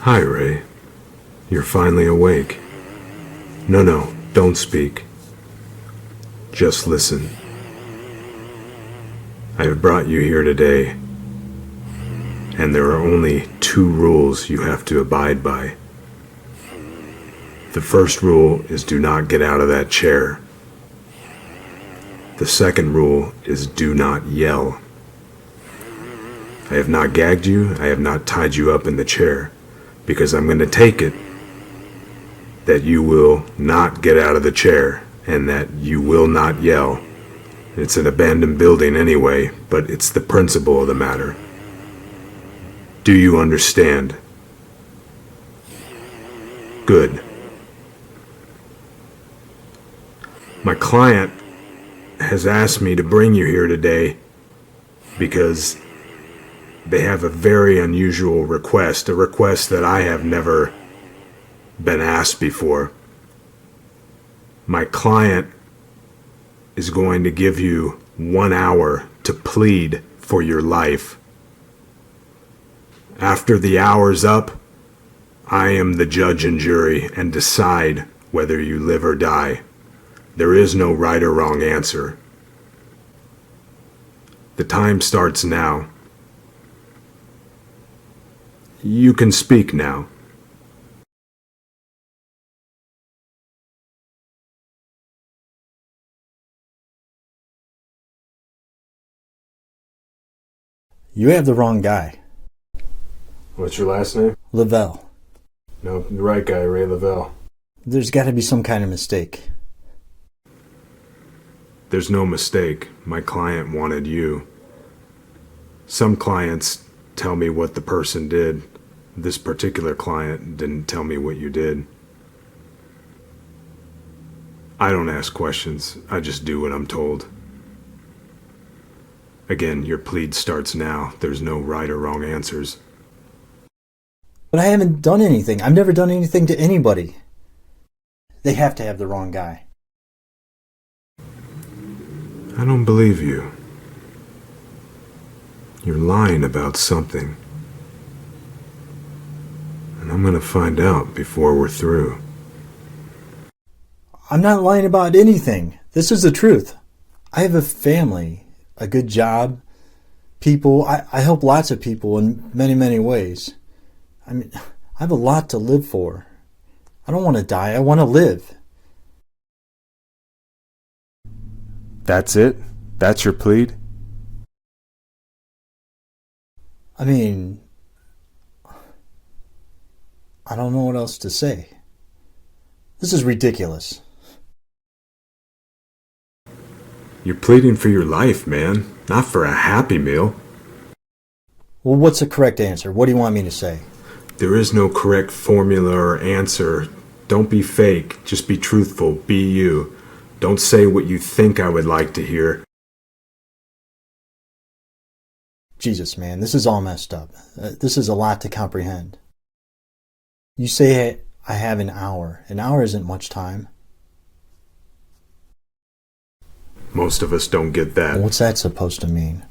Hi, Ray. You're finally awake. No, don't speak. Just listen. I have brought you here today, and there are only two rules you have to abide by. The first rule is do not get out of that chair. The second rule is do not yell. I have not gagged you, I have not tied you up in the chair, because I'm going to take it that you will not get out of the chair and that you will not yell. It's an abandoned building anyway, but it's the principle of the matter. Do you understand? Good. My client has asked me to bring you here today because they have a very unusual request, a request that I have never been asked before. My client is going to give you 1 hour to plead for your life. After the hour's up, I am the judge and jury and decide whether you live or die. There is no right or wrong answer. The time starts now. You can speak now. You have the wrong guy. What's your last name? Lavelle. No, the right guy, Ray Lavelle. There's got to be some kind of mistake. There's no mistake. My client wanted you. Some clients tell me what the person did. This particular client didn't tell me what you did. I don't ask questions. I just do what I'm told. Again, your plead starts now. There's no right or wrong answers. But I haven't done anything. I've never done anything to anybody. They have to have the wrong guy. I don't believe you. You're lying about something. And I'm gonna find out before we're through. I'm not lying about anything. This is the truth. I have a family, a good job, people. I help lots of people in many, many ways. I mean, I have a lot to live for. I don't want to die. I want to live. That's it? That's your plead? I mean, I don't know what else to say. This is ridiculous. You're pleading for your life, man. Not for a Happy Meal. Well, what's the correct answer? What do you want me to say? There is no correct formula or answer. Don't be fake. Just be truthful. Be you. Don't say what you think I would like to hear. Jesus, man, this is all messed up. This is a lot to comprehend. You say I have an hour. An hour isn't much time. Most of us don't get that. What's that supposed to mean?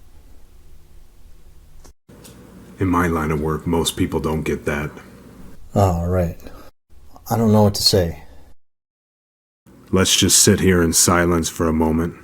In my line of work, most people don't get that. Oh, right. I don't know what to say. Let's just sit here in silence for a moment.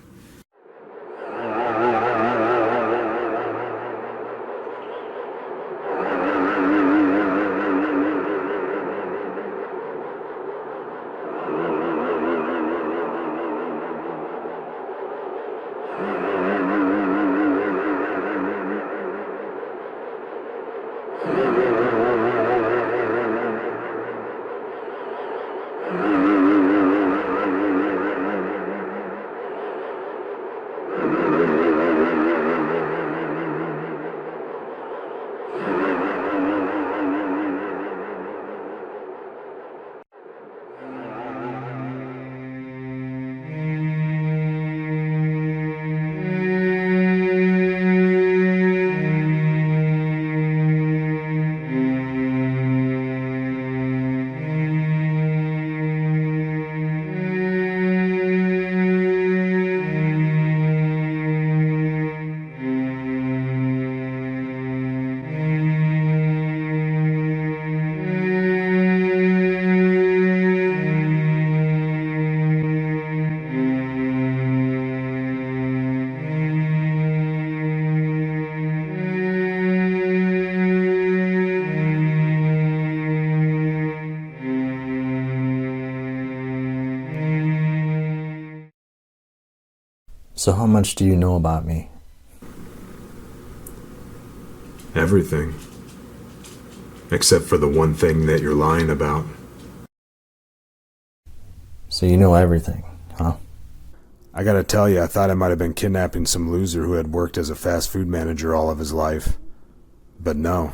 So how much do you know about me? Everything. Except for the one thing that you're lying about. So you know everything, huh? I gotta tell you, I thought I might have been kidnapping some loser who had worked as a fast food manager all of his life. But no.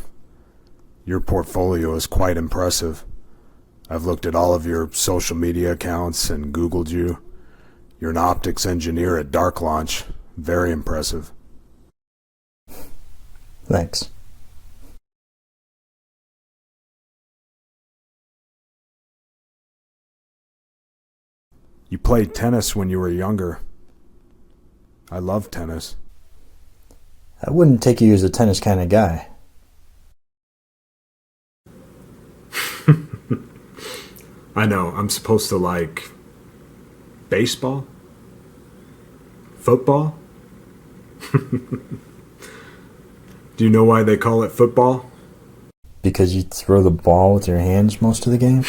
Your portfolio is quite impressive. I've looked at all of your social media accounts and Googled you. You're an optics engineer at Dark Launch. Very impressive. Thanks. You played tennis when you were younger. I love tennis. I wouldn't take you as a tennis kind of guy. I know, I'm supposed to like baseball? Football? Do you know why they call it football? Because you throw the ball with your hands most of the game?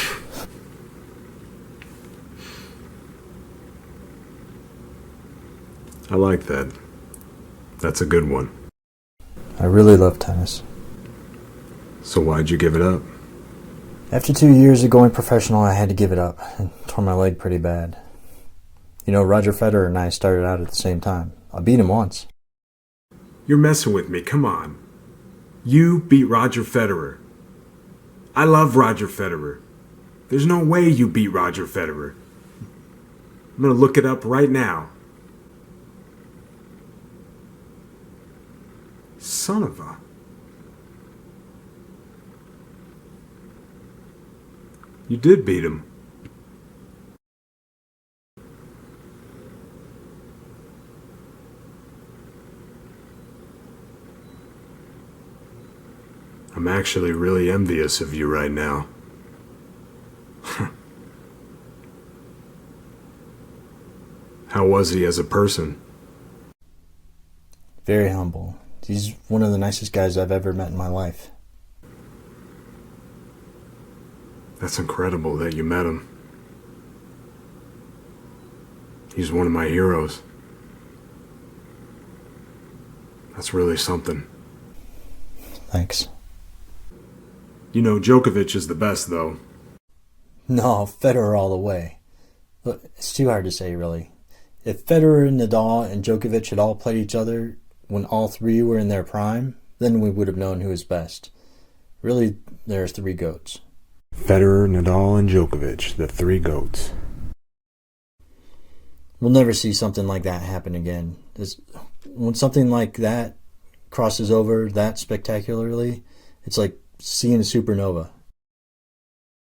I like that. That's a good one. I really love tennis. So why'd you give it up? After 2 years of going professional, I had to give it up and tore my leg pretty bad. You know, Roger Federer and I started out at the same time. I beat him once. You're messing with me, come on. You beat Roger Federer. I love Roger Federer. There's no way you beat Roger Federer. I'm gonna look it up right now. Son of a... You did beat him. I'm actually really envious of you right now. How was he as a person? Very humble. He's one of the nicest guys I've ever met in my life. That's incredible that you met him. He's one of my heroes. That's really something. Thanks. You know, Djokovic is the best, though. No, Federer all the way. Look, it's too hard to say, really. If Federer, Nadal, and Djokovic had all played each other when all three were in their prime, then we would have known who was best. Really, there are three GOATs. Federer, Nadal, and Djokovic, the three GOATs. We'll never see something like that happen again. When something like that crosses over that spectacularly, it's like seeing a supernova.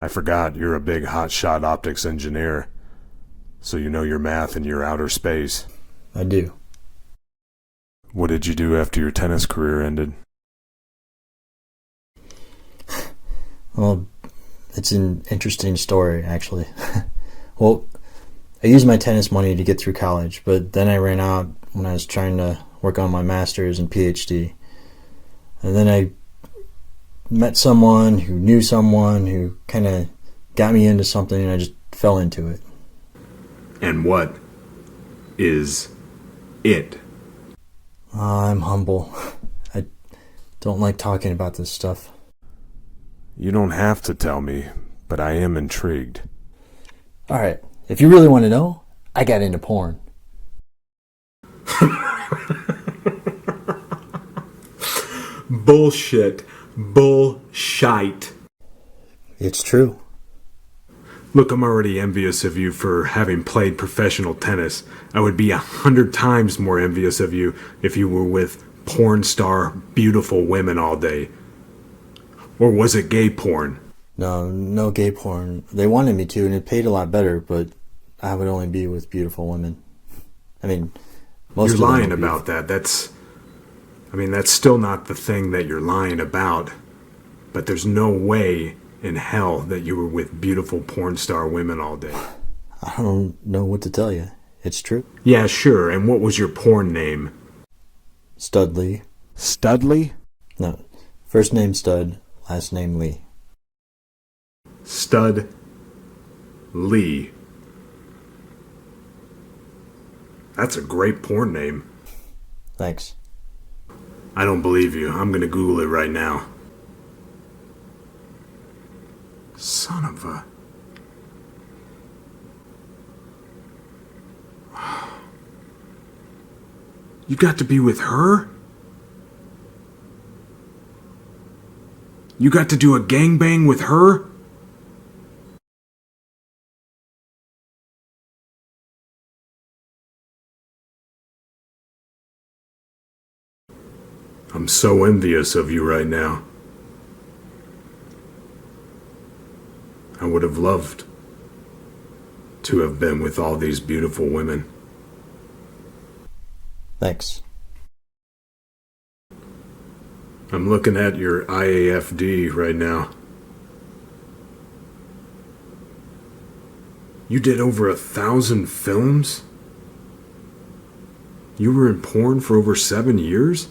I forgot you're a big hotshot optics engineer, so you know your math and your outer space. I do. What did you do after your tennis career ended? Well, it's an interesting story, actually. Well, I used my tennis money to get through college, but then I ran out when I was trying to work on my master's and PhD. And then I met someone who knew someone who kind of got me into something, and I just fell into it. And what is it? I'm humble. I don't like talking about this stuff. You don't have to tell me, but I am intrigued. All right, if you really want to know, I got into porn. Bullshit. Bullshite. It's true. Look, I'm already envious of you for having played professional tennis. I would be 100 times more envious of you if you were with porn star beautiful women all day. Or was it gay porn? No gay porn. They wanted me to, and it paid a lot better, but I would only be with beautiful women. I mean, most You're of them lying would be- about that. That's still not the thing that you're lying about. But there's no way in hell that you were with beautiful porn star women all day. I don't know what to tell you. It's true. Yeah, sure. And what was your porn name? Studley. Studley? No, first name Stud, last name Lee. Stud Lee. That's a great porn name. Thanks. I don't believe you. I'm gonna Google it right now. Son of a... You got to be with her? You got to do a gangbang with her? I'm so envious of you right now. I would have loved to have been with all these beautiful women. Thanks. I'm looking at your IAFD right now. You did over 1,000 films? You were in porn for over 7 years?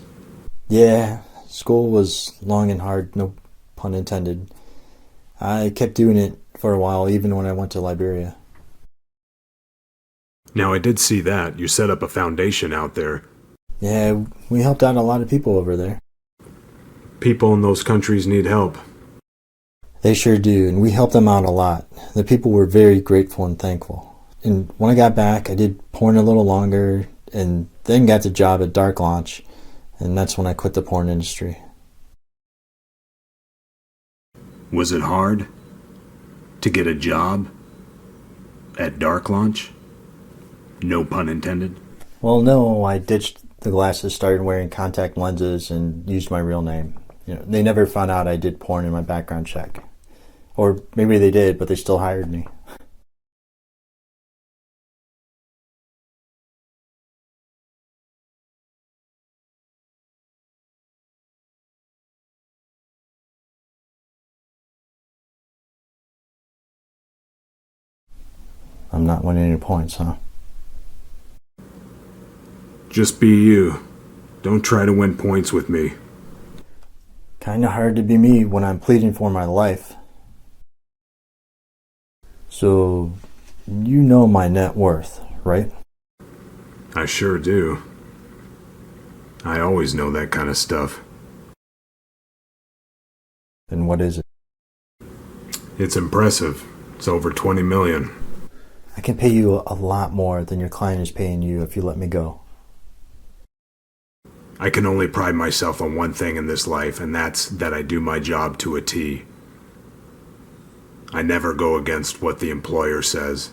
Yeah, school was long and hard, no pun intended. I kept doing it for a while, even when I went to Liberia. Now, I did see that. You set up a foundation out there. Yeah, we helped out a lot of people over there. People in those countries need help. They sure do, and we helped them out a lot. The people were very grateful and thankful. And when I got back, I did porn a little longer, and then got the job at Dark Launch, and that's when I quit the porn industry. Was it hard to get a job at Dark Launch? No pun intended. Well, no, I ditched the glasses, started wearing contact lenses, and used my real name. They never found out I did porn in my background check. Or maybe they did, but they still hired me. I'm not winning any points, huh? Just be you. Don't try to win points with me. Kinda hard to be me when I'm pleading for my life. So, you know my net worth, right? I sure do. I always know that kind of stuff. And what is it? It's impressive. It's over 20 million. I can pay you a lot more than your client is paying you if you let me go. I can only pride myself on one thing in this life, and that's that I do my job to a T. I never go against what the employer says.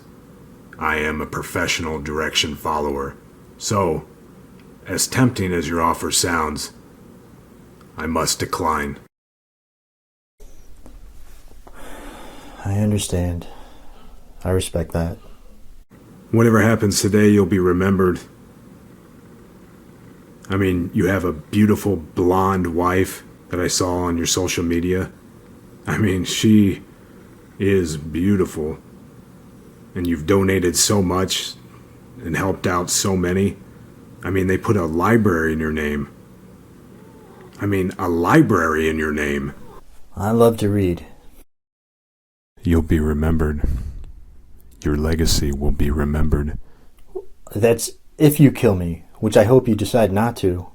I am a professional direction follower. So, as tempting as your offer sounds, I must decline. I understand. I respect that. Whatever happens today, you'll be remembered. I mean, you have a beautiful blonde wife that I saw on your social media. I mean, she is beautiful. And you've donated so much and helped out so many. I mean, they put a library in your name. I mean, a library in your name. I love to read. You'll be remembered. Your legacy will be remembered. That's if you kill me, which I hope you decide not to.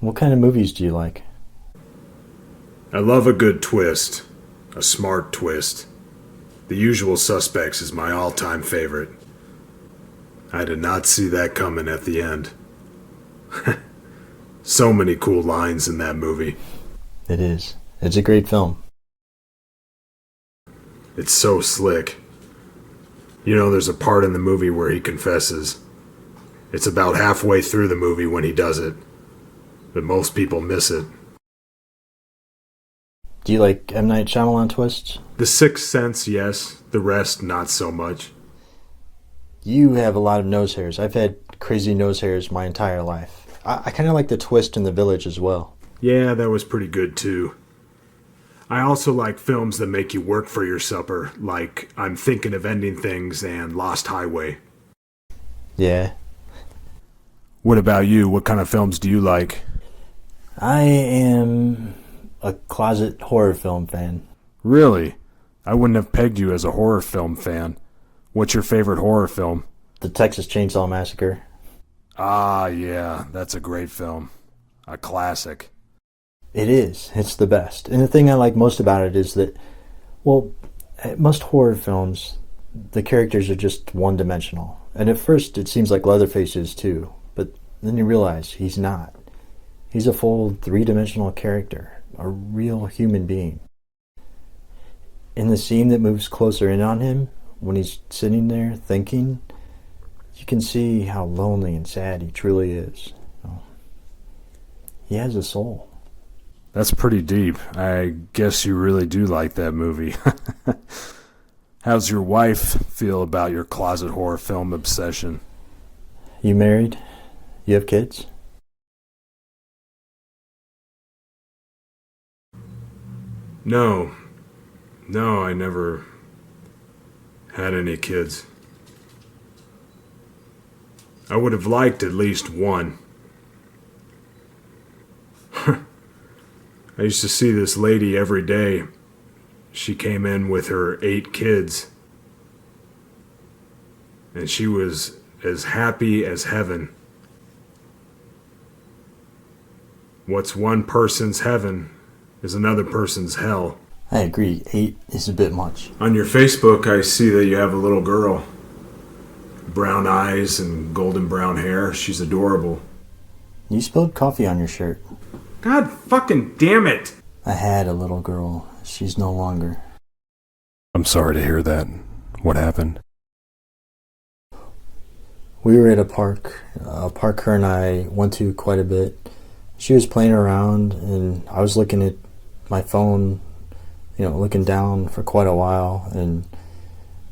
What kind of movies do you like? I love a good twist. A smart twist. The Usual Suspects is my all-time favorite. I did not see that coming at the end. So many cool lines in that movie. It is. It's a great film. It's so slick. You know, there's a part in the movie where he confesses. It's about halfway through the movie when he does it. But most people miss it. Do you like M. Night Shyamalan twists? The Sixth Sense, yes. The rest, not so much. You have a lot of nose hairs. I've had crazy nose hairs my entire life. I kind of like the twist in The Village as well. Yeah, that was pretty good too. I also like films that make you work for your supper, like I'm Thinking of Ending Things and Lost Highway. Yeah. What about you? What kind of films do you like? I am a closet horror film fan. Really? I wouldn't have pegged you as a horror film fan. What's your favorite horror film? The Texas Chainsaw Massacre. Ah, yeah, that's a great film. A classic. It is. It's the best. And the thing I like most about it is that, well, at most horror films, the characters are just one-dimensional. And at first it seems like Leatherface is too, but then you realize he's not. He's a full three-dimensional character, a real human being. In the scene that moves closer in on him, when he's sitting there thinking, you can see how lonely and sad he truly is. He has a soul. That's pretty deep. I guess you really do like that movie. How's your wife feel about your closet horror film obsession? You married? You have kids? No, I never had any kids. I would have liked at least one. I used to see this lady every day. She came in with her 8 kids. And she was as happy as heaven. What's one person's heaven is another person's hell. I agree. 8 is a bit much. On your Facebook, I see that you have a little girl. Brown eyes and golden brown hair. She's adorable. You spilled coffee on your shirt. God fucking damn it! I had a little girl. She's no longer. I'm sorry to hear that. What happened? We were at a park her and I went to quite a bit. She was playing around and I was looking at my phone, looking down for quite a while, and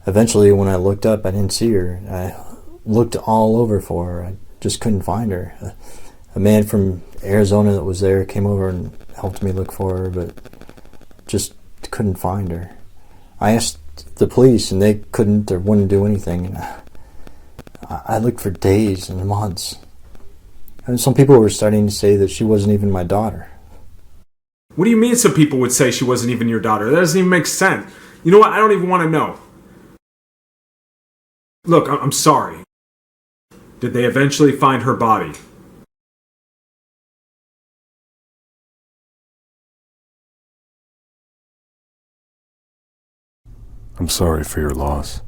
eventually when I looked up I didn't see her. I looked all over for her. I just couldn't find her. A man from Arizona that was there came over and helped me look for her, but just couldn't find her. I asked the police and they couldn't or wouldn't do anything. And I looked for days and months. And some people were starting to say that she wasn't even my daughter. What do you mean some people would say she wasn't even your daughter? That doesn't even make sense. You know what? I don't even want to know. Look, I'm sorry. Did they eventually find her body? I'm sorry for your loss.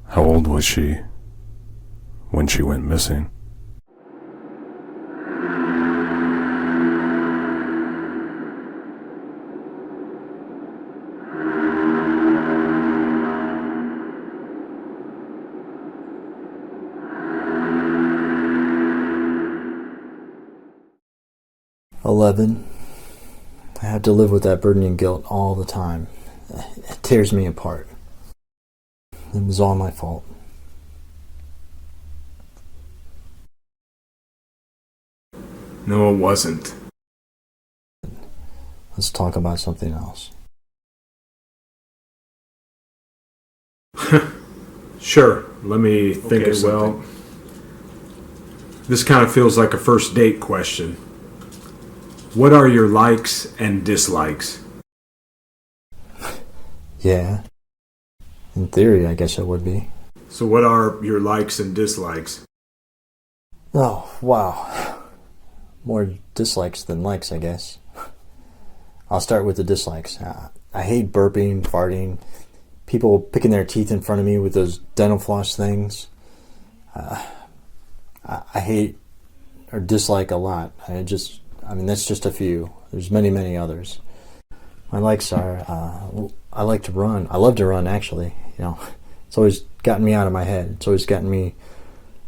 How old was she when she went missing? "11. I have to live with that burdening guilt all the time. It tears me apart. It was all my fault." No, it wasn't. Let's talk about something else. Sure, let me think of something. Well, this kind of feels like a first date question. What are your likes and dislikes? Yeah. In theory, I guess it would be. So what are your likes and dislikes? Oh, wow. More dislikes than likes, I guess. I'll start with the dislikes. I hate burping, farting, people picking their teeth in front of me with those dental floss things. I hate or dislike a lot. That's just a few. There's many, many others. My likes are, I like to run. I love to run, actually. It's always gotten me out of my head. It's always gotten me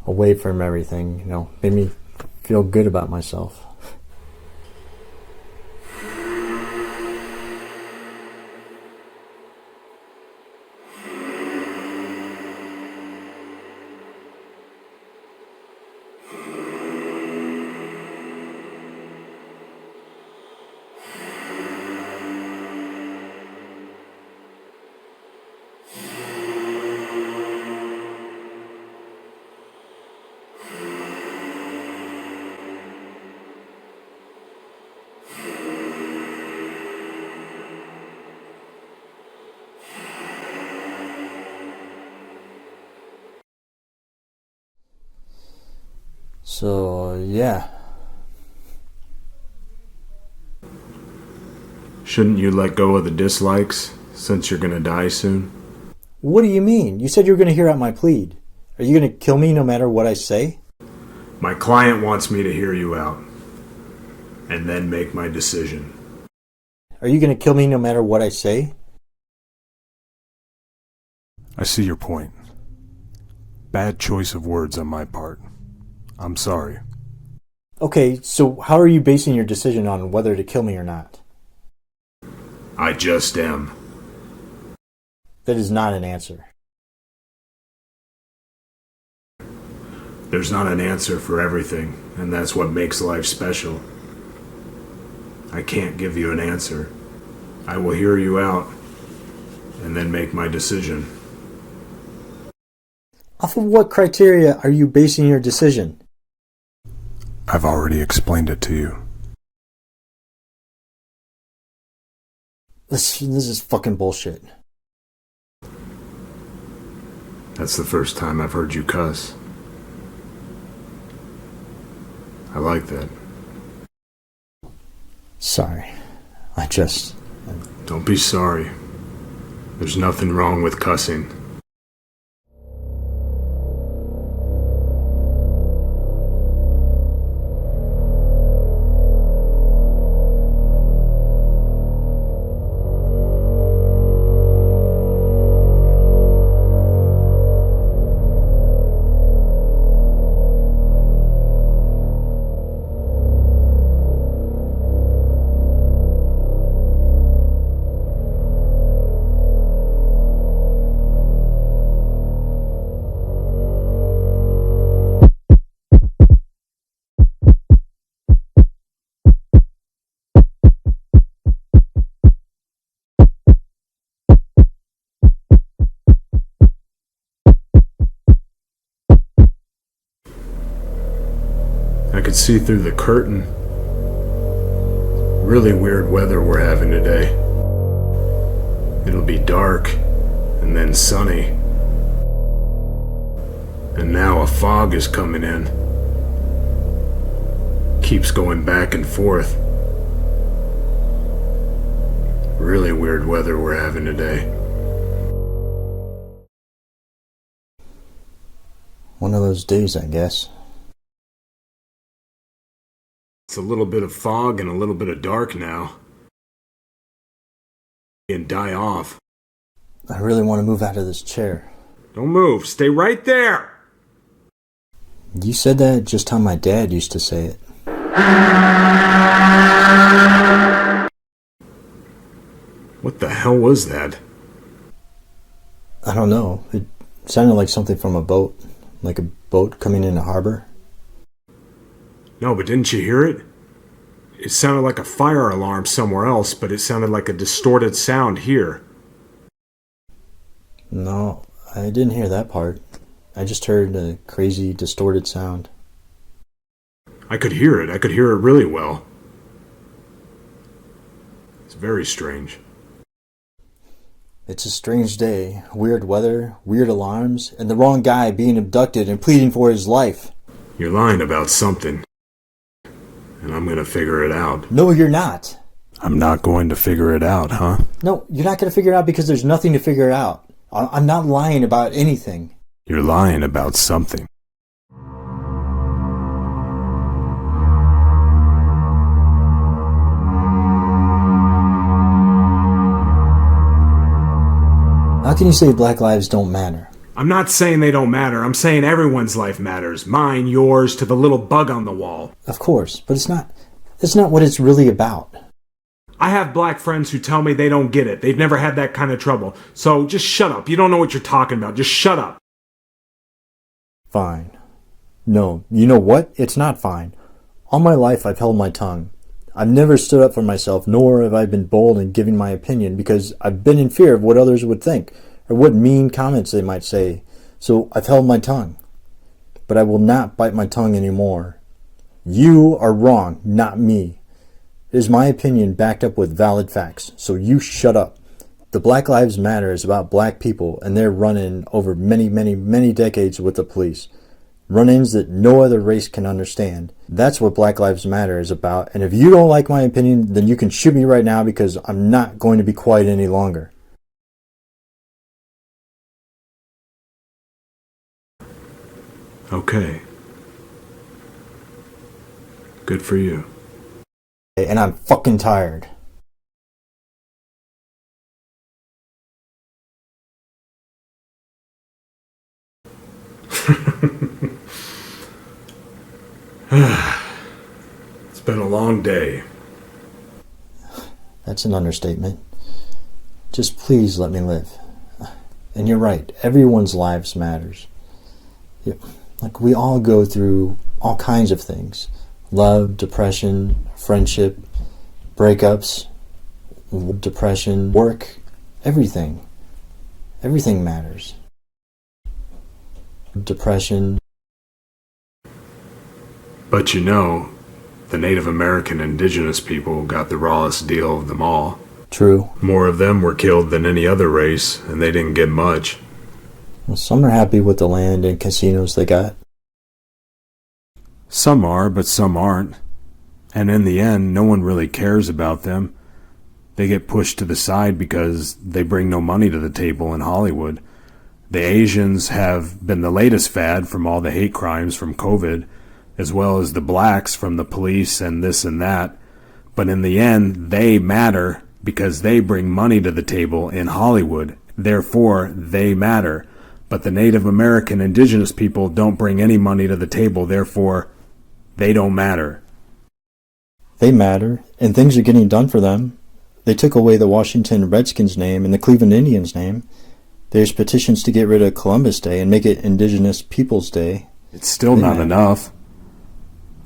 away from everything, made me feel good about myself. So, yeah. Shouldn't you let go of the dislikes, since you're gonna die soon? What do you mean? You said you were going to hear out my plead. Are you going to kill me no matter what I say? My client wants me to hear you out, and then make my decision. Are you going to kill me no matter what I say? I see your point. Bad choice of words on my part. I'm sorry. Okay, so how are you basing your decision on whether to kill me or not? I just am. That is not an answer. There's not an answer for everything, and that's what makes life special. I can't give you an answer. I will hear you out, and then make my decision. Off of what criteria are you basing your decision? I've already explained it to you. This is fucking bullshit. That's the first time I've heard you cuss. I like that. Sorry. Don't be sorry. There's nothing wrong with cussing. I could see through the curtain. Really weird weather we're having today. It'll be dark, and then sunny. And now a fog is coming in. Keeps going back and forth. Really weird weather we're having today. One of those days, I guess. It's a little bit of fog and a little bit of dark now. And die off. I really want to move out of this chair. Don't move. Stay right there. You said that just how my dad used to say it. What the hell was that? I don't know. It sounded like something from a boat. Like a boat coming in a harbor. No, but didn't you hear it? It sounded like a fire alarm somewhere else, but it sounded like a distorted sound here. No, I didn't hear that part. I just heard a crazy, distorted sound. I could hear it. I could hear it really well. It's very strange. It's a strange day. Weird weather, weird alarms, and the wrong guy being abducted and pleading for his life. You're lying about something. And I'm gonna figure it out. No, you're not. I'm not going to figure it out, huh? No, you're not going to figure it out because there's nothing to figure out. I'm not lying about anything. You're lying about something. How can you say black lives don't matter? I'm not saying they don't matter. I'm saying everyone's life matters. Mine, yours, to the little bug on the wall. Of course, but it's not what it's really about. I have black friends who tell me they don't get it. They've never had that kind of trouble. So just shut up. You don't know what you're talking about. Just shut up. Fine. No, you know what? It's not fine. All my life I've held my tongue. I've never stood up for myself, nor have I been bold in giving my opinion because I've been in fear of what others would think or what mean comments they might say. So I've held my tongue. But I will not bite my tongue anymore. You are wrong, not me. It is my opinion backed up with valid facts, so you shut up. The Black Lives Matter is about black people and their run-in over many, many, many decades with the police. Run-ins that no other race can understand. That's what Black Lives Matter is about, and if you don't like my opinion, then you can shoot me right now because I'm not going to be quiet any longer. Okay. Good for you. And I'm fucking tired. It's been a long day. That's an understatement. Just please let me live. And you're right, everyone's lives matters. Like we all go through all kinds of things. Love, depression, friendship, breakups, depression, work, everything. Everything matters. Depression. But you know, the Native American indigenous people got the rawest deal of them all. True. More of them were killed than any other race, and they didn't get much. Well, some are happy with the land and casinos they got. Some are, but some aren't. And in the end, no one really cares about them. They get pushed to the side because they bring no money to the table in Hollywood. The Asians have been the latest fad from all the hate crimes from COVID, as well as the blacks from the police and this and that. But in the end, they matter because they bring money to the table in Hollywood. Therefore, they matter. But the Native American indigenous people don't bring any money to the table. Therefore, they don't matter. They matter, and things are getting done for them. They took away the Washington Redskins name and the Cleveland Indians name. There's petitions to get rid of Columbus Day and make it Indigenous Peoples Day. It's still not enough.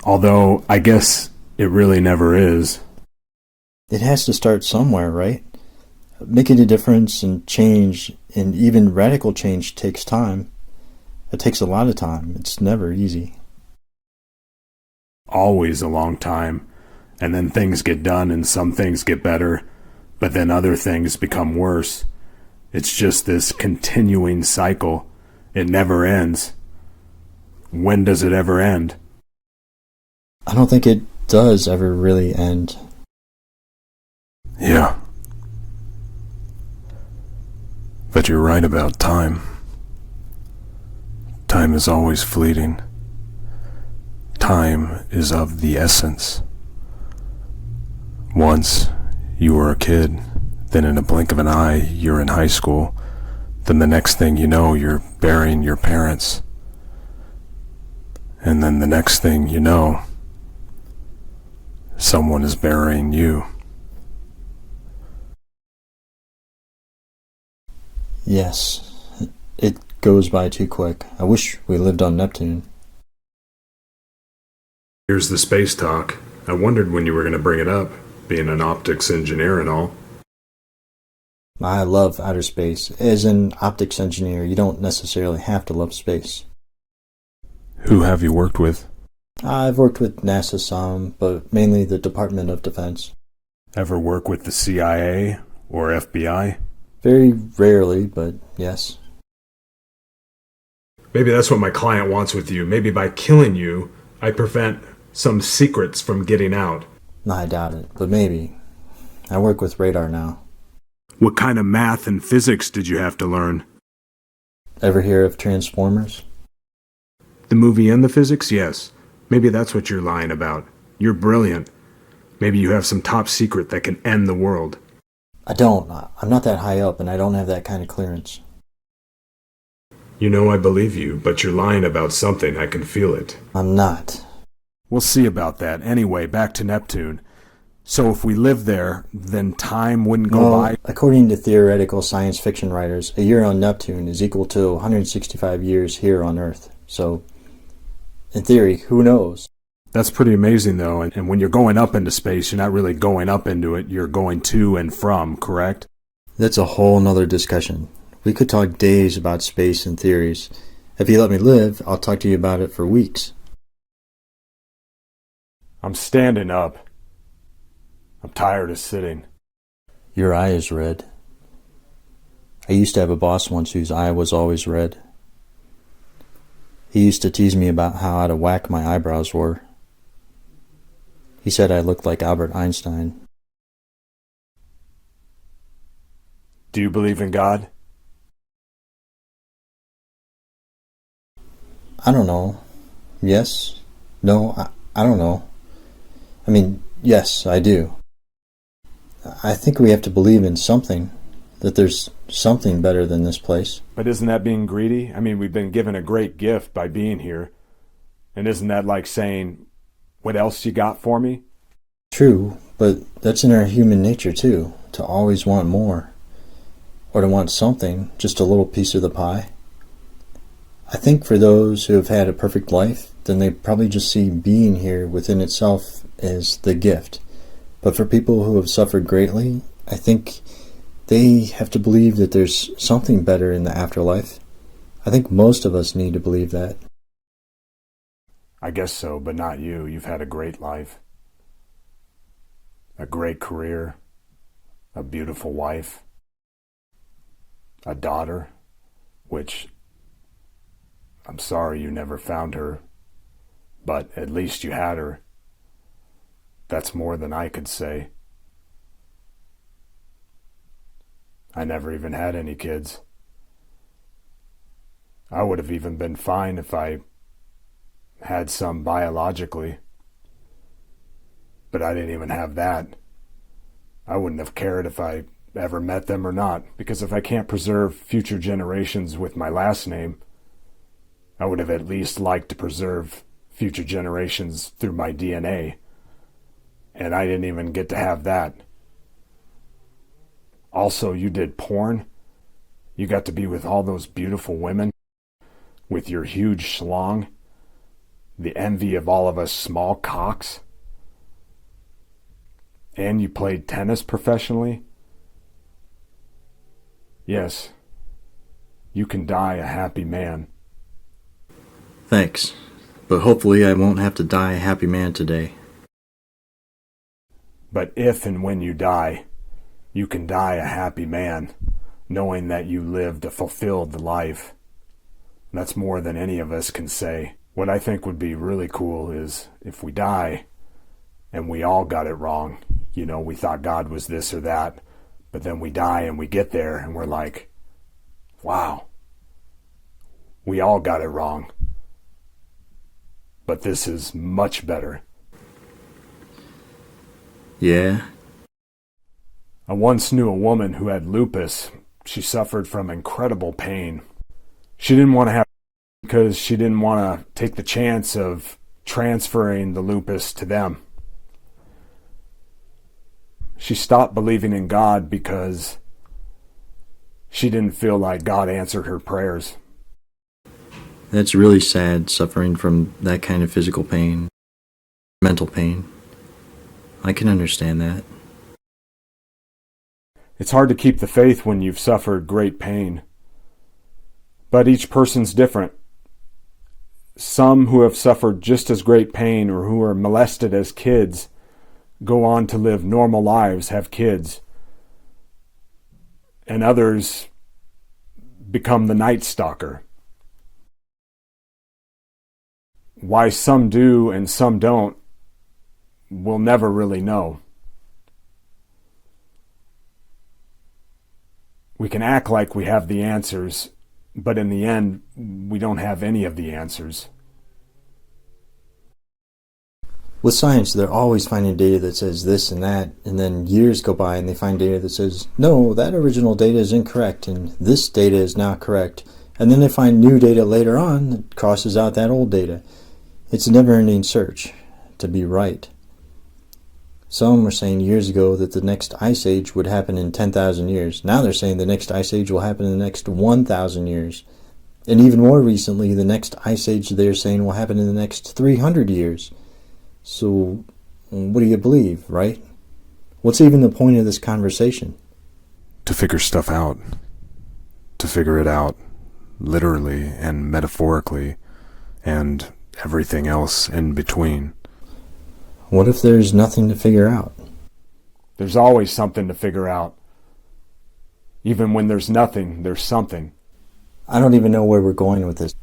Although, I guess it really never is. It has to start somewhere, right? Making a difference and change, and even radical change, takes time. It takes a lot of time. It's never easy. Always a long time. And then things get done and some things get better, but then other things become worse. It's just this continuing cycle. It never ends. When does it ever end? I don't think it does ever really end. Yeah. But you're right about time. Time is always fleeting. Time is of the essence. Once you were a kid, then in a blink of an eye you're in high school, then the next thing you know you're burying your parents. And then the next thing you know, someone is burying you. Yes, it goes by too quick. I wish we lived on Neptune. Here's the space talk. I wondered when you were going to bring it up, being an optics engineer and all. I love outer space. As an optics engineer, you don't necessarily have to love space. Who have you worked with? I've worked with NASA some, but mainly the Department of Defense. Ever work with the CIA or FBI? Very rarely, but yes. Maybe that's what my client wants with you. Maybe by killing you, I prevent some secrets from getting out. I doubt it, but maybe. I work with radar now. What kind of math and physics did you have to learn? Ever hear of Transformers? The movie and the physics? Yes. Maybe that's what you're lying about. You're brilliant. Maybe you have some top secret that can end the world. I don't. I'm not that high up, and I don't have that kind of clearance. You know I believe you, but you're lying about something. I can feel it. I'm not. We'll see about that. Anyway, back to Neptune. So if we lived there, then time wouldn't go by? According to theoretical science fiction writers, a year on Neptune is equal to 165 years here on Earth. So, in theory, who knows? That's pretty amazing, though. And when you're going up into space, you're not really going up into it. You're going to and from, correct? That's a whole nother discussion. We could talk days about space and theories. If you let me live, I'll talk to you about it for weeks. I'm standing up. I'm tired of sitting. Your eye is red. I used to have a boss once whose eye was always red. He used to tease me about how out of whack my eyebrows were. He said I looked like Albert Einstein. Do you believe in God? I don't know. Yes? No, I don't know. I mean, yes, I do. I think we have to believe in something, that there's something better than this place. But isn't that being greedy? I mean, we've been given a great gift by being here. And isn't that like saying, what else you got for me? True, but that's in our human nature too, to always want more. Or to want something, just a little piece of the pie. I think for those who have had a perfect life, then they probably just see being here within itself as the gift. But for people who have suffered greatly, I think they have to believe that there's something better in the afterlife. I think most of us need to believe that. I guess so, but not you. You've had a great life. A great career. A beautiful wife. A daughter, which I'm sorry you never found her, but at least you had her. That's more than I could say. I never even had any kids. I would have even been fine if I had some biologically, but I didn't even have that. I wouldn't have cared if I ever met them or not, because if I can't preserve future generations with my last name, I would have at least liked to preserve future generations through my DNA. And I didn't even get to have that. Also, you did porn. You got to be with all those beautiful women with your huge schlong, the envy of all of us small cocks. And you played tennis professionally. Yes, you can die a happy man. Thanks, but hopefully I won't have to die a happy man today. But if and when you die, you can die a happy man, knowing that you lived a fulfilled life. That's more than any of us can say. What I think would be really cool is if we die and we all got it wrong. You know, we thought God was this or that, but then we die and we get there and we're like, wow, we all got it wrong. But this is much better. Yeah? I once knew a woman who had lupus. She suffered from incredible pain. She didn't want to have it because she didn't want to take the chance of transferring the lupus to them. She stopped believing in God because she didn't feel like God answered her prayers. That's really sad, suffering from that kind of physical pain, mental pain. I can understand that. It's hard to keep the faith when you've suffered great pain. But each person's different. Some who have suffered just as great pain or who are molested as kids go on to live normal lives, have kids. And others become the Night Stalker. Why some do and some don't, we'll never really know. We can act like we have the answers, but in the end, we don't have any of the answers. With science, they're always finding data that says this and that, and then years go by and they find data that says, no, that original data is incorrect, and this data is not correct. And then they find new data later on that crosses out that old data. It's a never-ending search to be right. Some were saying years ago that the next ice age would happen in 10,000 years. Now they're saying the next ice age will happen in the next 1,000 years. And even more recently, the next ice age they're saying will happen in the next 300 years. So, what do you believe, right? What's even the point of this conversation? To figure stuff out. To figure it out, literally and metaphorically, and everything else in between. What if there's nothing to figure out? There's always something to figure out. Even when there's nothing, there's something. I don't even know where we're going with this.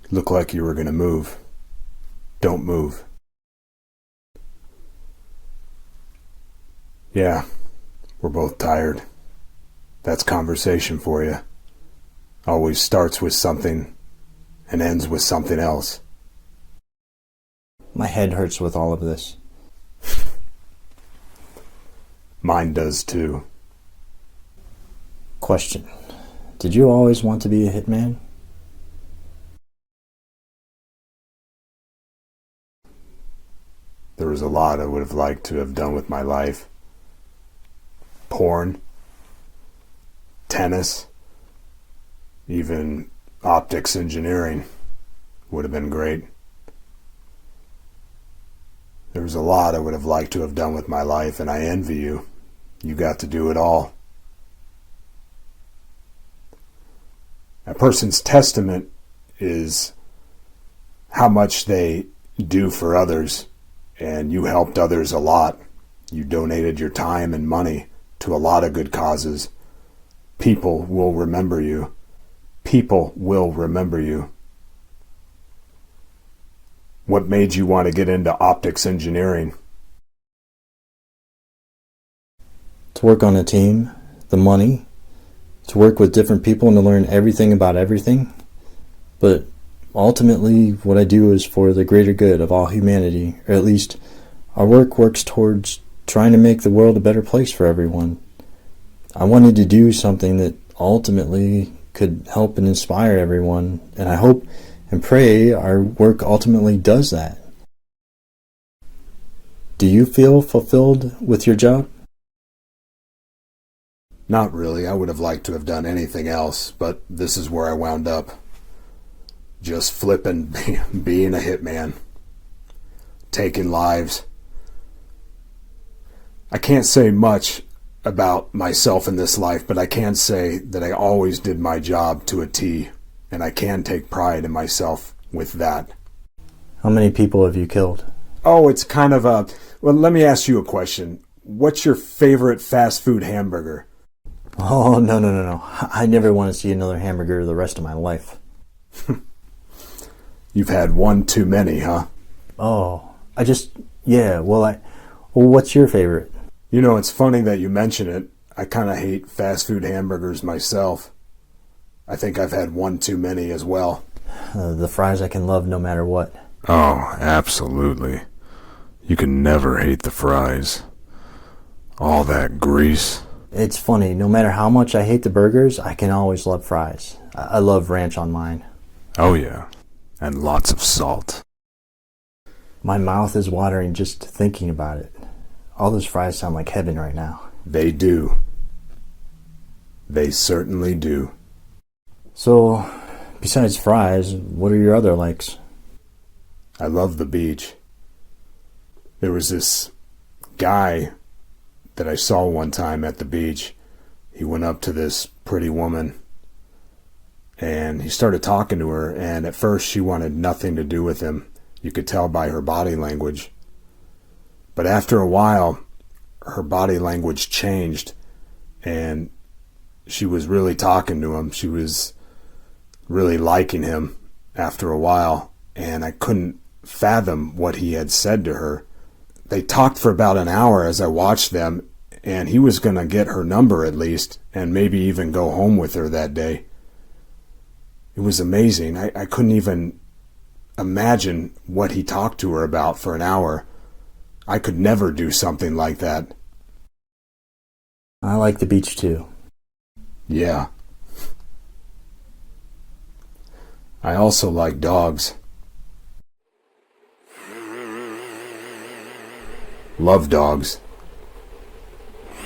Look like you were going to move. Don't move. Yeah, we're both tired. That's conversation for you. Always starts with something and ends with something else. My head hurts with all of this. Mine does too. Question. Did you always want to be a hitman? There was a lot I would have liked to have done with my life. Porn, tennis, even optics engineering would have been great. There was a lot I would have liked to have done with my life, and I envy you. You got to do it all. A person's testament is how much they do for others, and you helped others a lot. You donated your time and money to a lot of good causes. People will remember you. People will remember you. What made you want to get into optics engineering? To work on a team, the money, to work with different people and to learn everything about everything. But ultimately, what I do is for the greater good of all humanity, or at least our work works towards trying to make the world a better place for everyone. I wanted to do something that ultimately could help and inspire everyone, and I hope and pray our work ultimately does that. Do you feel fulfilled with your job? Not really. I would have liked to have done anything else, but this is where I wound up. Just flipping, being a hitman. Taking lives. I can't say much about myself in this life, but I can say that I always did my job to a T, and I can take pride in myself with that. How many people have you killed? Oh, it's kind of a... Well, let me ask you a question. What's your favorite fast food hamburger? Oh, no. I never want to see another hamburger the rest of my life. You've had one too many, huh? Oh, well, what's your favorite? You know, it's funny that you mention it. I kind of hate fast food hamburgers myself. I think I've had one too many as well. The fries I can love no matter what. Oh, absolutely. You can never hate the fries. All that grease. It's funny, no matter how much I hate the burgers, I can always love fries. I love ranch on mine. Oh yeah, and lots of salt. My mouth is watering just thinking about it. All those fries sound like heaven right now. They do. They certainly do. So, besides fries, what are your other likes? I love the beach. There was this guy that I saw one time at the beach. He went up to this pretty woman and he started talking to her, and at first she wanted nothing to do with him. You could tell by her body language. But after a while, her body language changed and she was really talking to him. She was really liking him after a while, and I couldn't fathom what he had said to her. They talked for about an hour as I watched them, and he was going to get her number at least, and maybe even go home with her that day. It was amazing. I couldn't even imagine what he talked to her about for an hour. I could never do something like that. I like the beach too. Yeah. I also like dogs. Love dogs.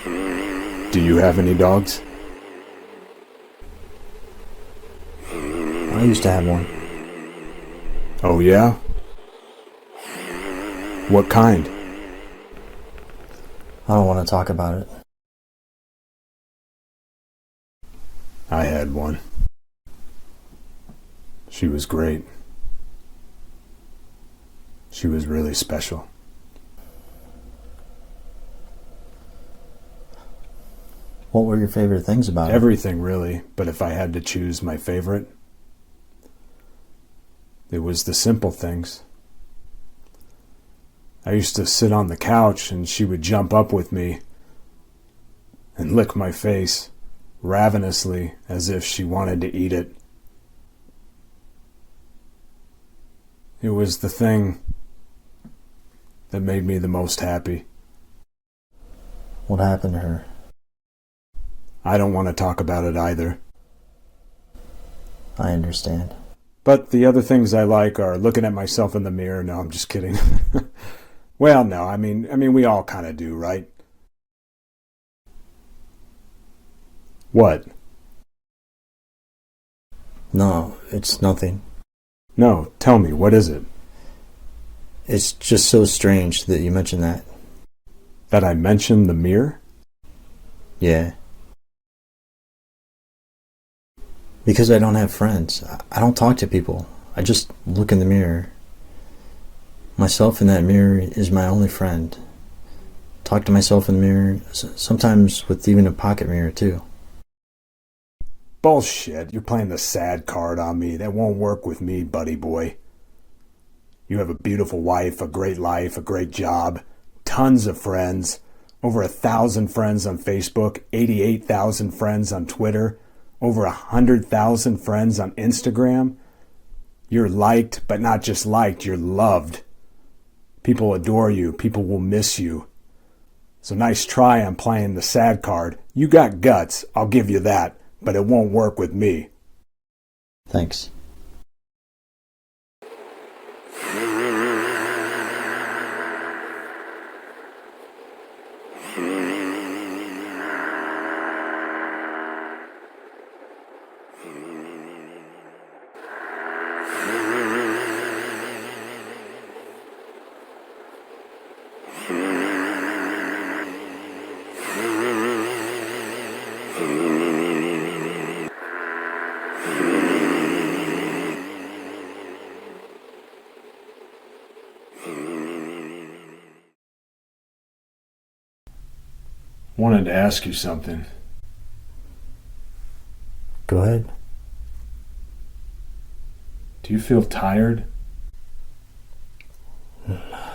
Do you have any dogs? I used to have one. Oh yeah? What kind? I don't want to talk about it. I had one. She was great. She was really special. What were your favorite things about it? Everything, really, but if I had to choose my favorite, it was the simple things. I used to sit on the couch and she would jump up with me and lick my face ravenously as if she wanted to eat it. It was the thing that made me the most happy. What happened to her? I don't want to talk about it either. I understand. But the other things I like are looking at myself in the mirror. No, I'm just kidding. Well, no, I mean, we all kind of do, right? What? No, it's nothing. No, tell me, what is it? It's just so strange that you mentioned that. That I mentioned the mirror? Yeah. Because I don't have friends. I don't talk to people. I just look in the mirror. Myself in that mirror is my only friend. Talk to myself in the mirror, sometimes with even a pocket mirror too. Bullshit, you're playing the sad card on me. That won't work with me, buddy boy. You have a beautiful wife, a great life, a great job, tons of friends, over 1,000 friends on Facebook, 88,000 friends on Twitter, over 100,000 friends on Instagram. You're liked, but not just liked, you're loved. People adore you. People will miss you. So nice try on playing the sad card. You got guts, I'll give you that, but it won't work with me. Thanks. Wanted to ask you something. Go ahead. Do you feel tired?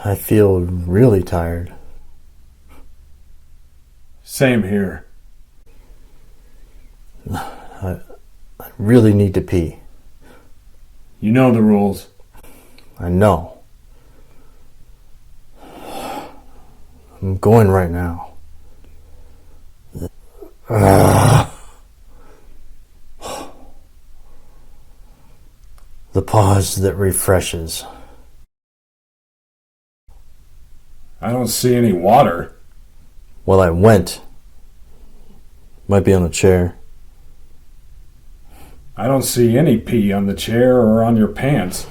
I feel really tired. Same here. I really need to pee. You know the rules. I know. I'm going right now. The pause that refreshes. I don't see any water. Well, I went. Might be on the chair. I don't see any pee on the chair or on your pants.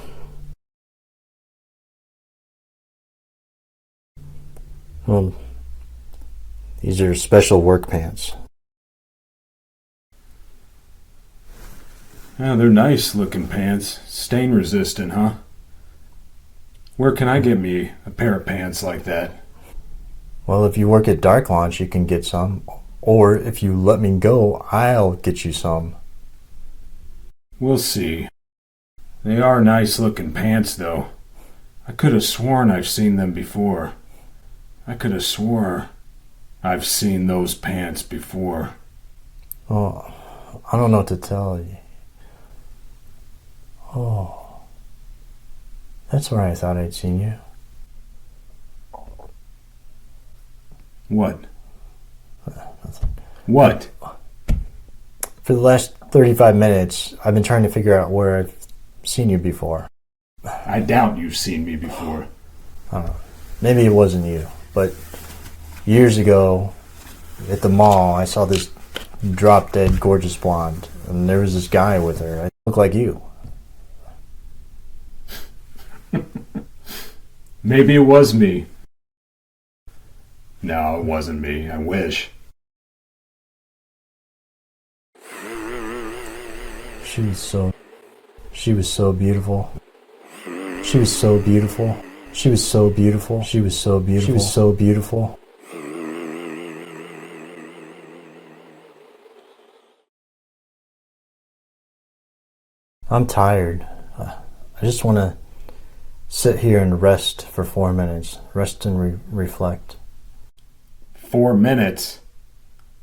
Well, these are special work pants. Yeah, they're nice looking pants. Stain resistant, huh? Where can I get me a pair of pants like that? Well, if you work at Dark Launch, you can get some. Or if you let me go, I'll get you some. We'll see. They are nice looking pants, though. I could have sworn I've seen them before. I could have swore I've seen those pants before. Oh, I don't know what to tell you. Oh, that's where I thought I'd seen you. What? What? For the last 35 minutes, I've been trying to figure out where I've seen you before. I doubt you've seen me before. I don't know. Maybe it wasn't you, but years ago at the mall, I saw this drop-dead gorgeous blonde, and there was this guy with her. I look like you. Maybe it was me. No, it wasn't me. I wish. She was so beautiful. She was so beautiful. She was so beautiful. She was so beautiful. She was so beautiful. I'm tired. I just want to sit here and rest for 4 minutes. Rest and reflect. 4 minutes?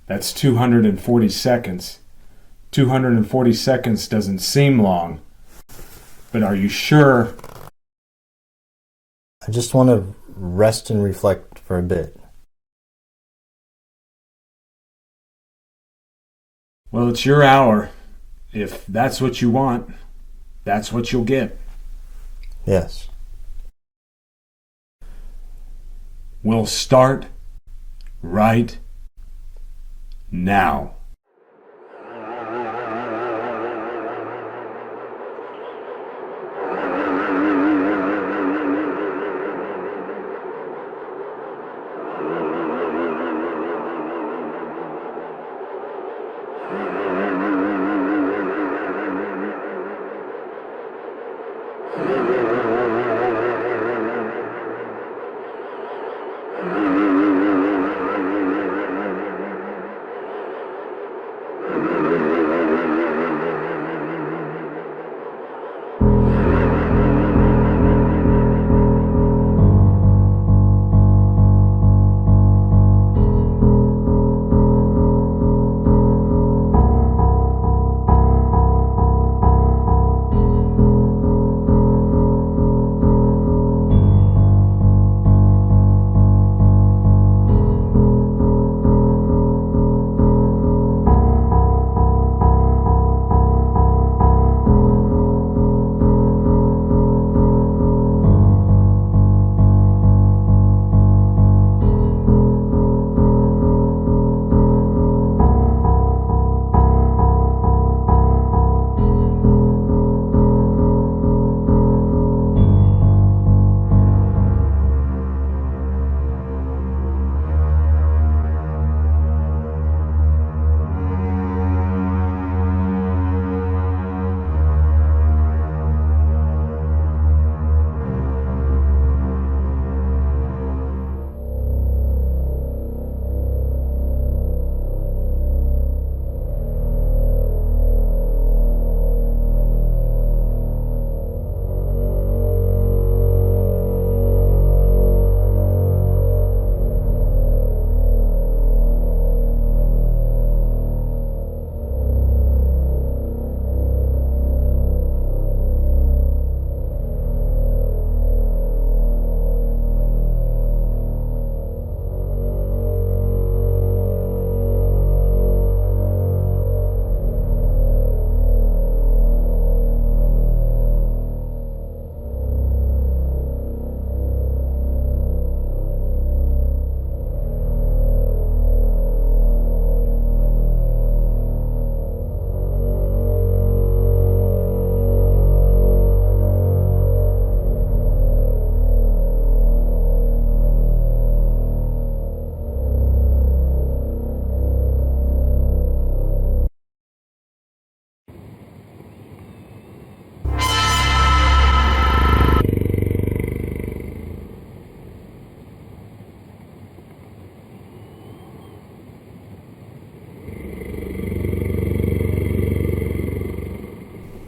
That's 240 seconds. 240 seconds doesn't seem long. But are you sure? I just want to rest and reflect for a bit. Well, it's your hour. If that's what you want, that's what you'll get. Yes. We'll start right now.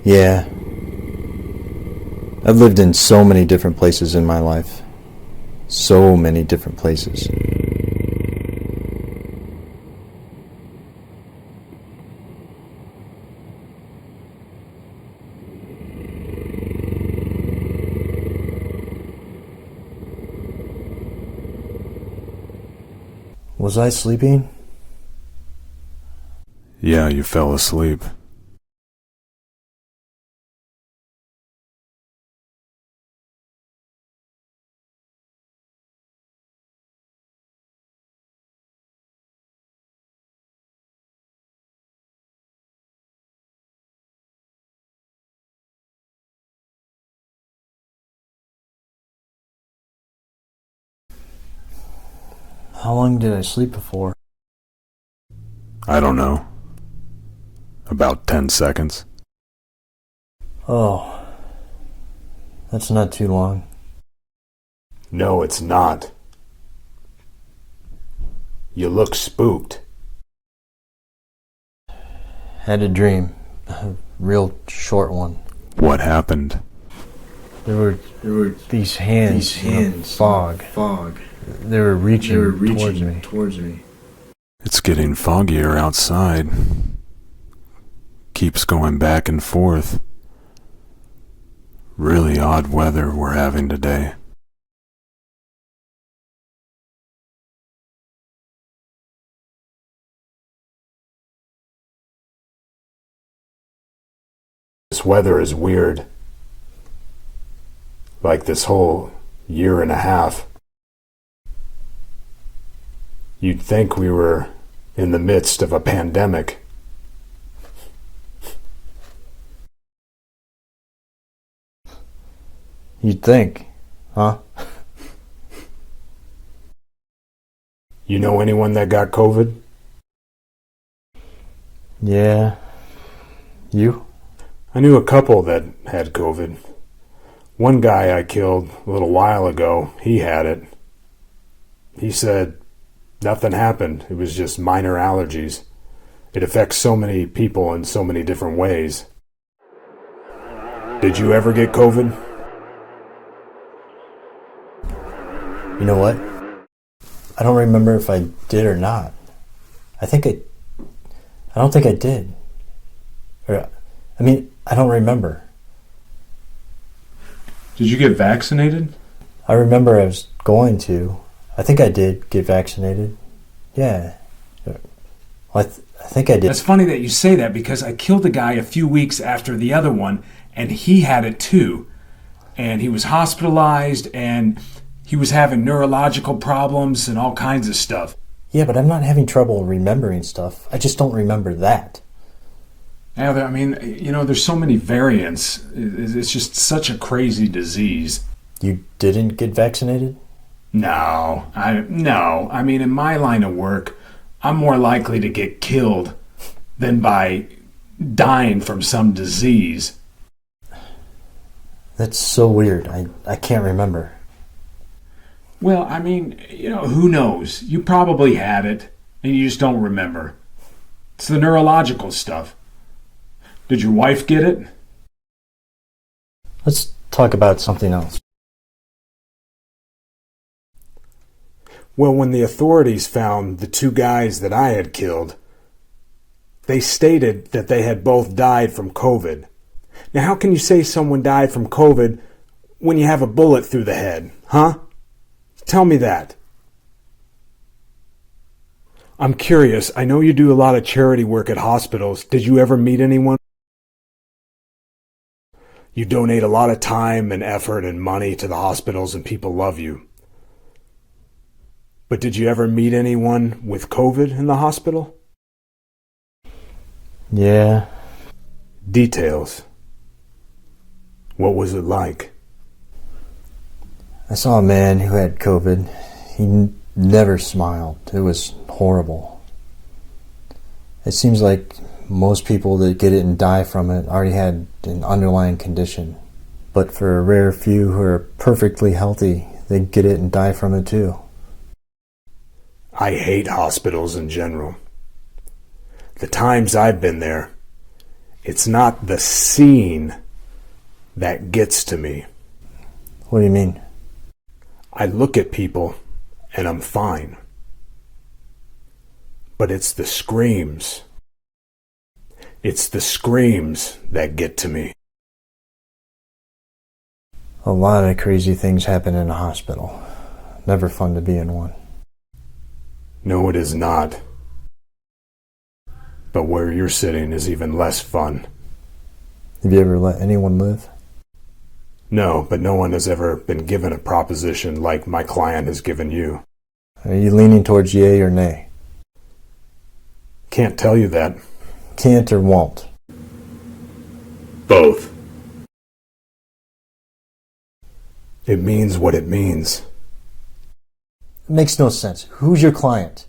Yeah. I've lived in so many different places in my life. So many different places. Was I sleeping? Yeah, you fell asleep. How long did I sleep before? I don't know. About 10 seconds. Oh, that's not too long. No, it's not. You look spooked. Had a dream. A real short one. What happened? There were these hands in the fog. They were reaching towards me. It's getting foggier outside. Keeps going back and forth. Really odd weather we're having today. This weather is weird. Like this whole year and a half. You'd think we were in the midst of a pandemic. You'd think, huh? You know anyone that got COVID? Yeah. You? I knew a couple that had COVID. One guy I killed a little while ago, he had it. He said nothing happened. It was just minor allergies. It affects so many people in so many different ways. Did you ever get COVID? You know what? I don't remember if I did or not. I don't think I did. I don't remember. Did you get vaccinated? I remember I was going to. I think I did get vaccinated. Yeah. Well, I think I did. It's funny that you say that because I killed a guy a few weeks after the other one, and he had it too. And he was hospitalized, and he was having neurological problems and all kinds of stuff. Yeah, but I'm not having trouble remembering stuff. I just don't remember that. Yeah, there's so many variants. It's just such a crazy disease. You didn't get vaccinated? No. In my line of work, I'm more likely to get killed than by dying from some disease. That's so weird. I can't remember. Well, who knows? You probably had it, and you just don't remember. It's the neurological stuff. Did your wife get it? Let's talk about something else. Well, when the authorities found the two guys that I had killed, they stated that they had both died from COVID. Now, how can you say someone died from COVID when you have a bullet through the head, huh? Tell me that. I'm curious. I know you do a lot of charity work at hospitals. Did you ever meet anyone? You donate a lot of time and effort and money to the hospitals, and people love you. But did you ever meet anyone with COVID in the hospital? Yeah. Details. What was it like? I saw a man who had COVID. He never smiled. It was horrible. It seems like most people that get it and die from it already had an underlying condition. But for a rare few who are perfectly healthy, they get it and die from it too. I hate hospitals in general. The times I've been there, it's not the scene that gets to me. What do you mean? I look at people and I'm fine. But it's the screams. It's the screams that get to me. A lot of crazy things happen in a hospital. Never fun to be in one. No, it is not. But where you're sitting is even less fun. Have you ever let anyone live? No, but no one has ever been given a proposition like my client has given you. Are you leaning towards yay or nay? Can't tell you that. Can't or won't? Both. It means what it means. It makes no sense. Who's your client?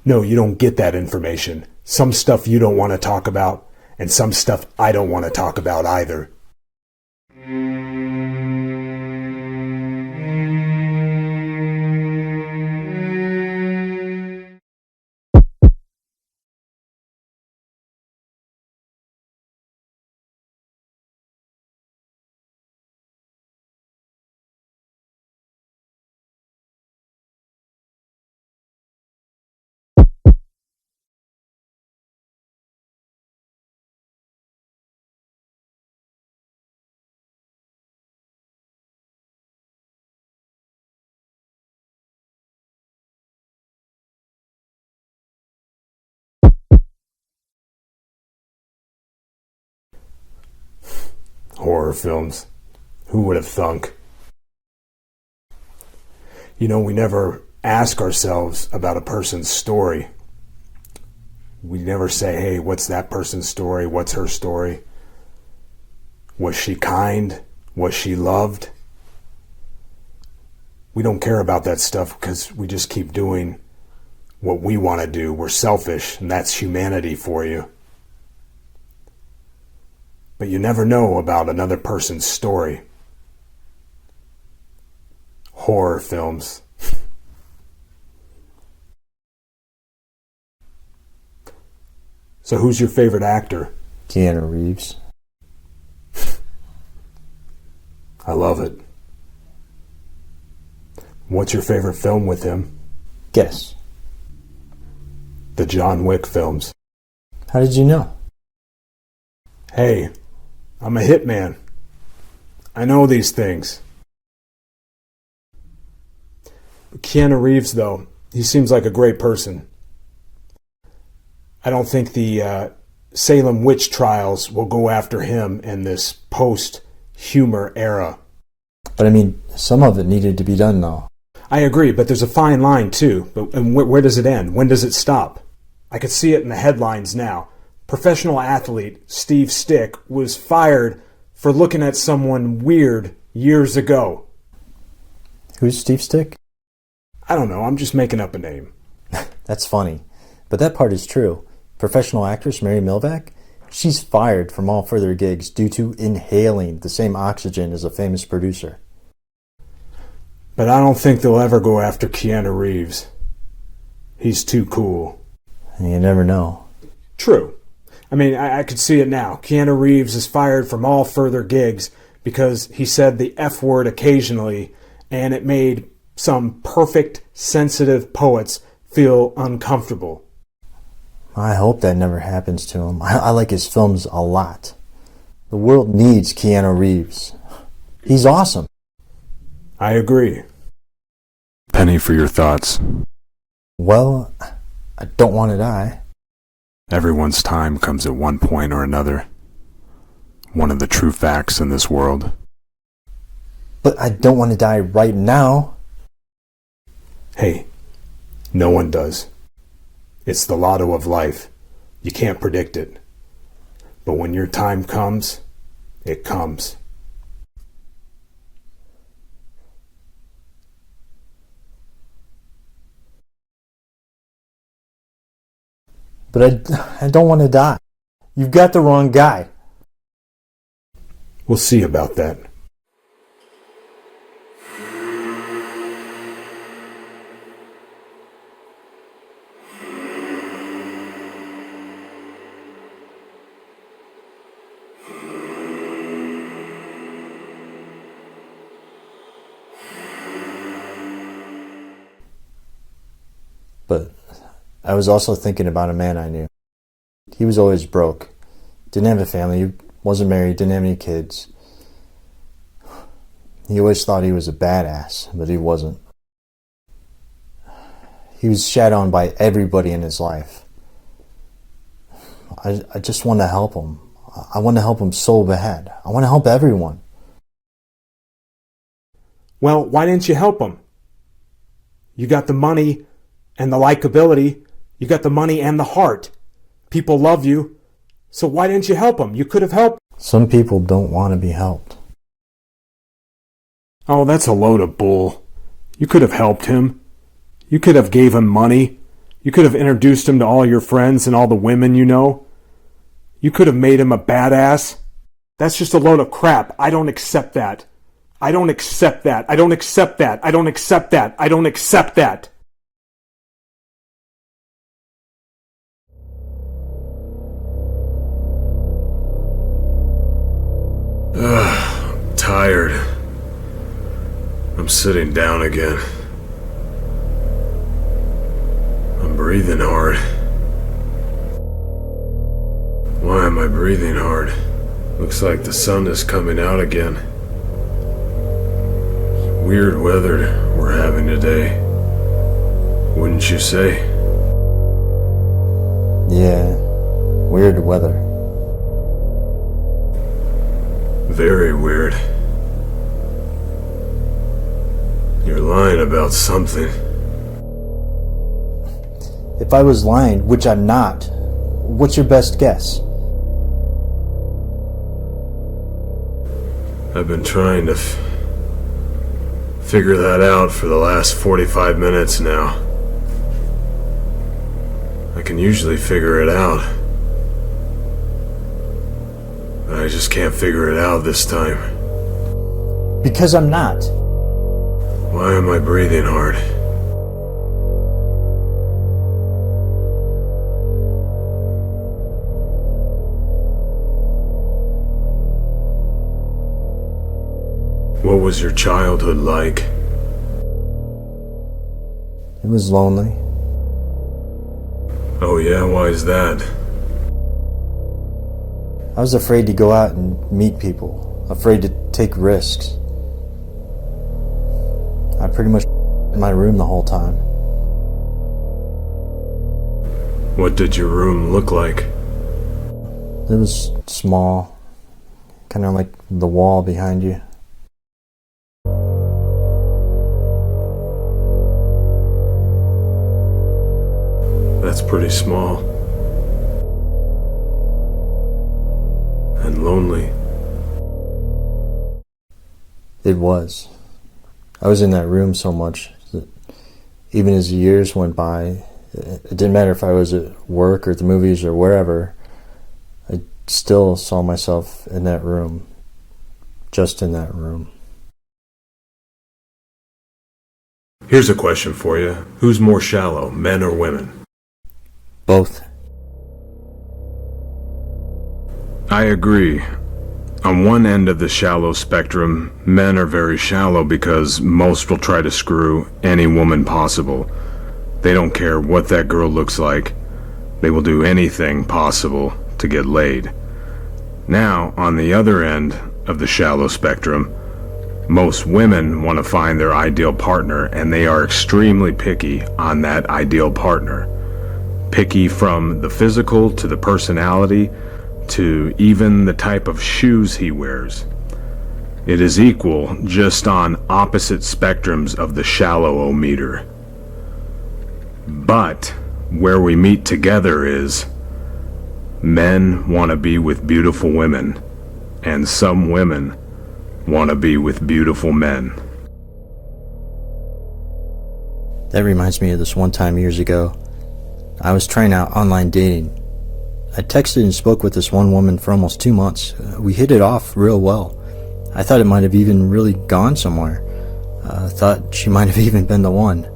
No, you don't get that information. Some stuff you don't want to talk about, and some stuff I don't want to talk about either. Horror films. Who would have thunk? You know, we never ask ourselves about a person's story. We never say, hey, what's that person's story? What's her story? Was she kind? Was she loved? We don't care about that stuff because we just keep doing what we want to do. We're selfish, and that's humanity for you. But you never know about another person's story. Horror films. So who's your favorite actor? Keanu Reeves. I love it. What's your favorite film with him? Guess. The John Wick films. How did you know? Hey, I'm a hitman. I know these things. Keanu Reeves, though, he seems like a great person. I don't think the Salem witch trials will go after him in this post-humor era. But I mean, some of it needed to be done, though. I agree, but there's a fine line, too. And where does it end? When does it stop? I could see it in the headlines now. Professional athlete Steve Stick was fired for looking at someone weird years ago. Who's Steve Stick? I don't know, I'm just making up a name. That's funny. But that part is true. Professional actress Mary Milvac, she's fired from all further gigs due to inhaling the same oxygen as a famous producer. But I don't think they'll ever go after Keanu Reeves. He's too cool. You never know. True. I mean, I could see it now. Keanu Reeves is fired from all further gigs because he said the F word occasionally, and it made some perfect, sensitive poets feel uncomfortable. I hope that never happens to him. I like his films a lot. The world needs Keanu Reeves. He's awesome. I agree. Penny for your thoughts. Well, I don't want to die. Everyone's time comes at one point or another. One of the true facts in this world. But I don't want to die right now. Hey, no one does. It's the lotto of life. You can't predict it. But when your time comes, it comes. But I don't want to die. You've got the wrong guy. We'll see about that. But I was also thinking about a man I knew. He was always broke. Didn't have a family, wasn't married, didn't have any kids. He always thought he was a badass, but he wasn't. He was shat on by everybody in his life. I just want to help him. I want to help him so bad. I want to help everyone. Well, why didn't you help him? You got the money and the likability. You got the money and the heart. People love you. So why didn't you help him? You could have helped. Some people don't want to be helped. Oh, that's a load of bull. You could have helped him. You could have gave him money. You could have introduced him to all your friends and all the women you know. You could have made him a badass. That's just a load of crap. I don't accept that. I don't accept that. I don't accept that. I don't accept that. I don't accept that. I'm tired. I'm sitting down again. I'm breathing hard. Why am I breathing hard? Looks like the sun is coming out again. Weird weather we're having today. Wouldn't you say? Yeah, weird weather. Very weird. You're lying about something. If I was lying, which I'm not, what's your best guess? I've been trying to figure that out for the last 45 minutes now. I can usually figure it out, but I just can't figure it out this time. Because I'm not. Why am I breathing hard? What was your childhood like? It was lonely. Oh yeah, why is that? I was afraid to go out and meet people, afraid to take risks. I pretty much in my room the whole time. What did your room look like? It was small, kind of like the wall behind you. That's pretty small. And lonely. It was. I was in that room so much that even as the years went by, it didn't matter if I was at work or at the movies or wherever, I still saw myself in that room, just in that room. Here's a question for you. Who's more shallow, men or women? Both. I agree. On one end of the shallow spectrum, men are very shallow because most will try to screw any woman possible. They don't care what that girl looks like. They will do anything possible to get laid. Now, on the other end of the shallow spectrum, most women want to find their ideal partner, and they are extremely picky on that ideal partner. Picky from the physical to the personality to even the type of shoes he wears. It is equal, just on opposite spectrums of the shallow-o-meter. But where we meet together is men want to be with beautiful women, and some women want to be with beautiful men. That reminds me of this one time years ago. I was trying out online dating. I texted and spoke with this one woman for almost 2 months. We hit it off real well. I thought it might have even really gone somewhere. I thought she might have even been the one.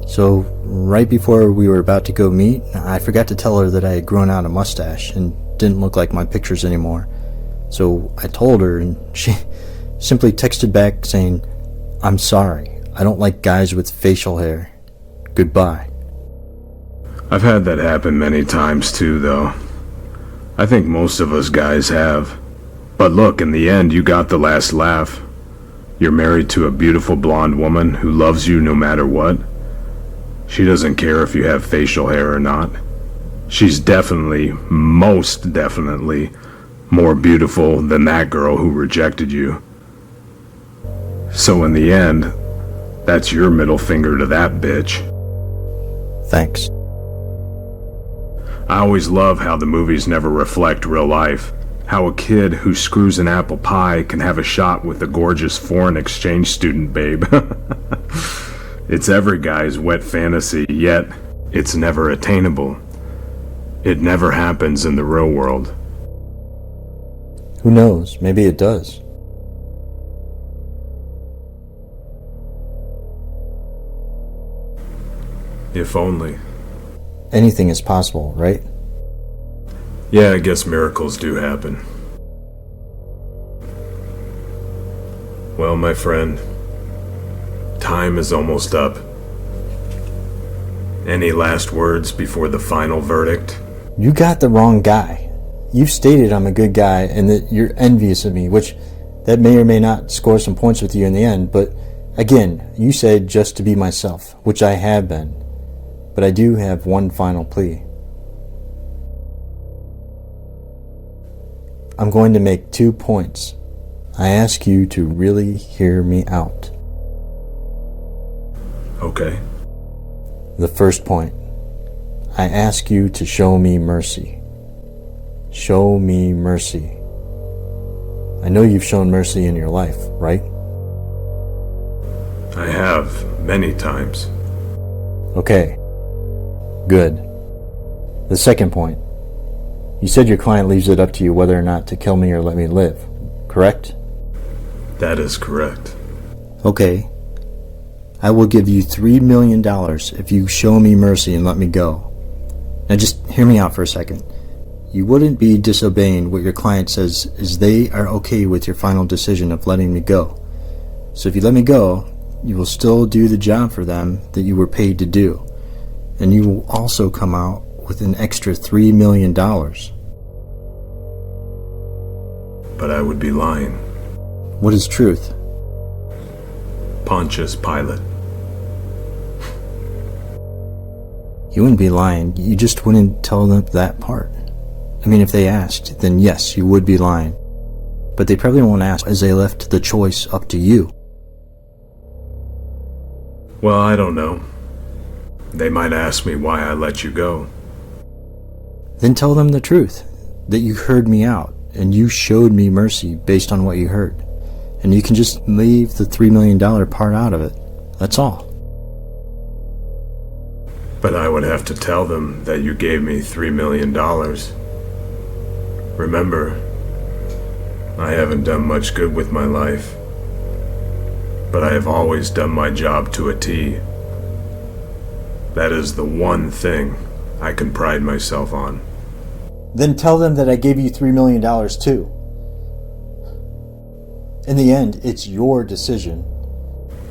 So, right before we were about to go meet, I forgot to tell her that I had grown out a mustache and didn't look like my pictures anymore. So I told her, and she simply texted back saying, "I'm sorry. I don't like guys with facial hair. Goodbye." I've had that happen many times too, though. I think most of us guys have. But look, in the end, you got the last laugh. You're married to a beautiful blonde woman who loves you no matter what. She doesn't care if you have facial hair or not. She's definitely, most definitely, more beautiful than that girl who rejected you. So in the end, that's your middle finger to that bitch. Thanks. I always love how the movies never reflect real life. How a kid who screws an apple pie can have a shot with a gorgeous foreign exchange student babe. It's every guy's wet fantasy, yet it's never attainable. It never happens in the real world. Who knows? Maybe it does. If only. Anything is possible, right? Yeah, I guess miracles do happen. Well, my friend, time is almost up. Any last words before the final verdict? You got the wrong guy. You've stated I'm a good guy and that you're envious of me, which that may or may not score some points with you in the end, but again, you said just to be myself, which I have been. But I do have one final plea. I'm going to make 2 points. I ask you to really hear me out. Okay. The first point. I ask you to show me mercy. Show me mercy. I know you've shown mercy in your life, right? I have, many times. Okay. Good. The second point. You said your client leaves it up to you whether or not to kill me or let me live, correct? That is correct. Okay. I will give you $3 million if you show me mercy and let me go. Now just hear me out for a second. You wouldn't be disobeying what your client says is they are okay with your final decision of letting me go. So if you let me go, you will still do the job for them that you were paid to do. And you will also come out with an extra $3 million. But I would be lying. What is truth? Pontius Pilate. You wouldn't be lying. You just wouldn't tell them that part. I mean, if they asked, then yes, you would be lying. But they probably won't ask as they left the choice up to you. Well, I don't know. They might ask me why I let you go. Then tell them the truth, that you heard me out and you showed me mercy based on what you heard. And you can just leave the $3 million part out of it. That's all. But I would have to tell them that you gave me $3 million. Remember, I haven't done much good with my life, but I have always done my job to a T. That is the one thing I can pride myself on. Then tell them that I gave you $3 million too. In the end, it's your decision.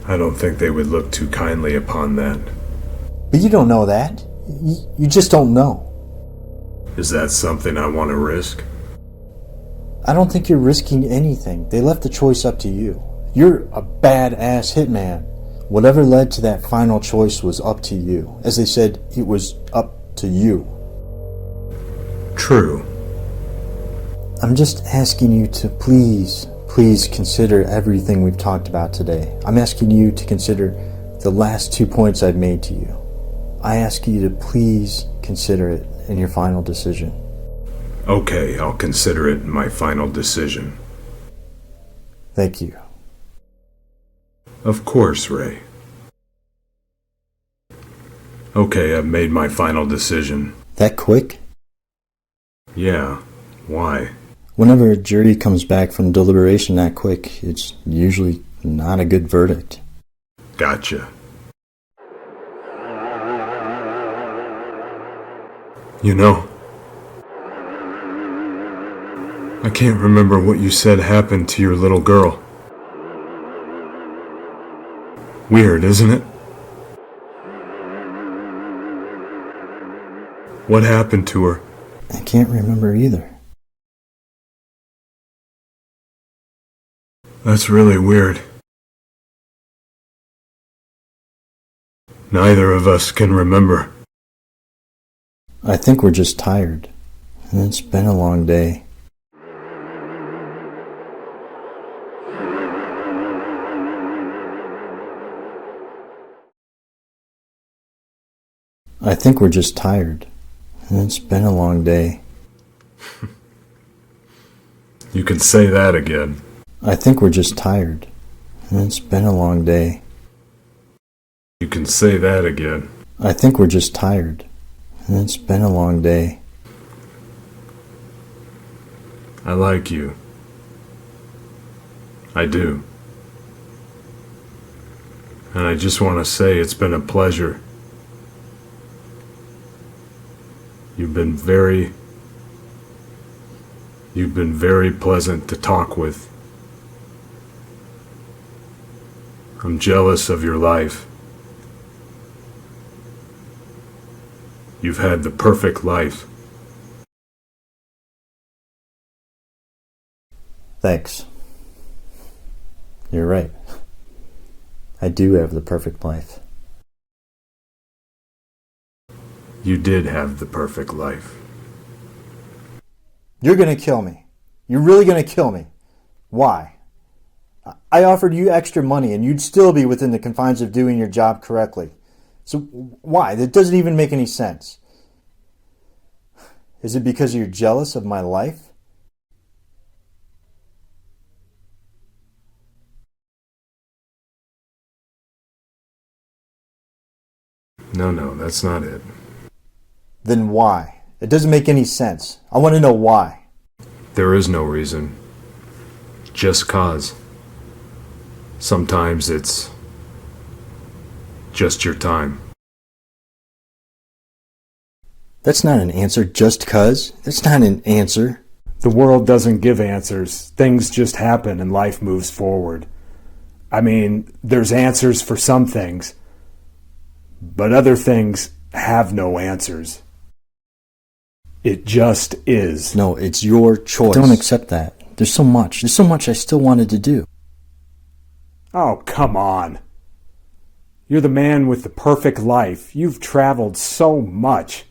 I don't think they would look too kindly upon that. But you don't know that. You just don't know. Is that something I want to risk? I don't think you're risking anything. They left the choice up to you. You're a badass hitman. Whatever led to that final choice was up to you. As they said, it was up to you. True. I'm just asking you to please consider everything we've talked about today. I'm asking you to consider the last 2 points I've made to you. I ask you to please consider it in your final decision. Okay, I'll consider it my final decision. Thank you. Of course, Ray. Okay, I've made my final decision. That quick? Yeah, why? Whenever a jury comes back from deliberation that quick, it's usually not a good verdict. Gotcha. You know, I can't remember what you said happened to your little girl. Weird, isn't it? What happened to her? I can't remember either. That's really weird. Neither of us can remember. I think we're just tired. It's been a long day. I think we're just tired. It's been a long day. You can say that again. I think we're just tired. It's been a long day. You can say that again. I think we're just tired. It's been a long day. I like you. I do. And I just want to say it's been a pleasure. You've been very pleasant to talk with. I'm jealous of your life. You've had the perfect life. Thanks. You're right. I do have the perfect life. You did have the perfect life. You're gonna kill me. You're really gonna kill me. Why? I offered you extra money and you'd still be within the confines of doing your job correctly. So why? That doesn't even make any sense. Is it because you're jealous of my life? No, that's not it. Then why? It doesn't make any sense. I want to know why. There is no reason. Just cause. Sometimes it's just your time. That's not an answer, just 'cause. That's not an answer. The world doesn't give answers. Things just happen and life moves forward. I mean, there's answers for some things, but other things have no answers. It just is. No, it's your choice. Don't accept that. There's so much I still wanted to do. Oh, come on. You're the man with the perfect life. You've traveled so much.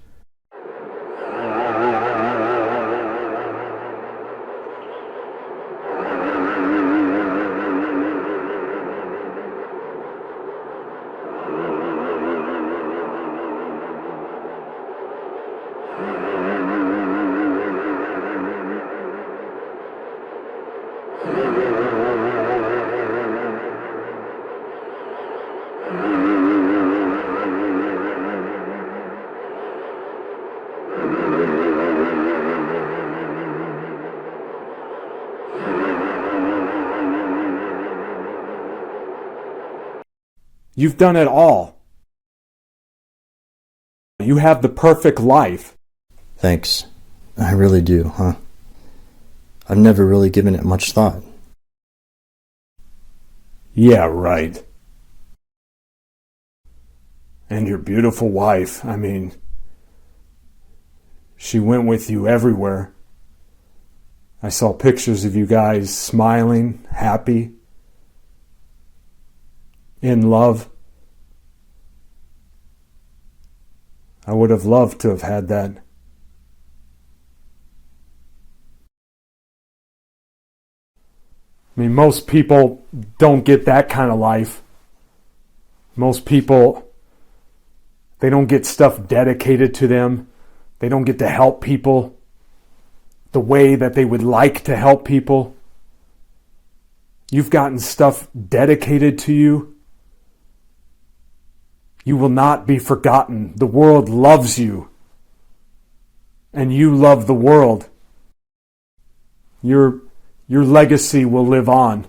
You've done it all. You have the perfect life. Thanks. I really do, huh? I've never really given it much thought. Yeah, right. And your beautiful wife, I mean, she went with you everywhere. I saw pictures of you guys smiling, happy, in love. I would have loved to have had that. I mean, most people don't get that kind of life. Most people, they don't get stuff dedicated to them. They don't get to help people the way that they would like to help people. You've gotten stuff dedicated to you. You will not be forgotten. The world loves you. And you love the world. Your legacy will live on.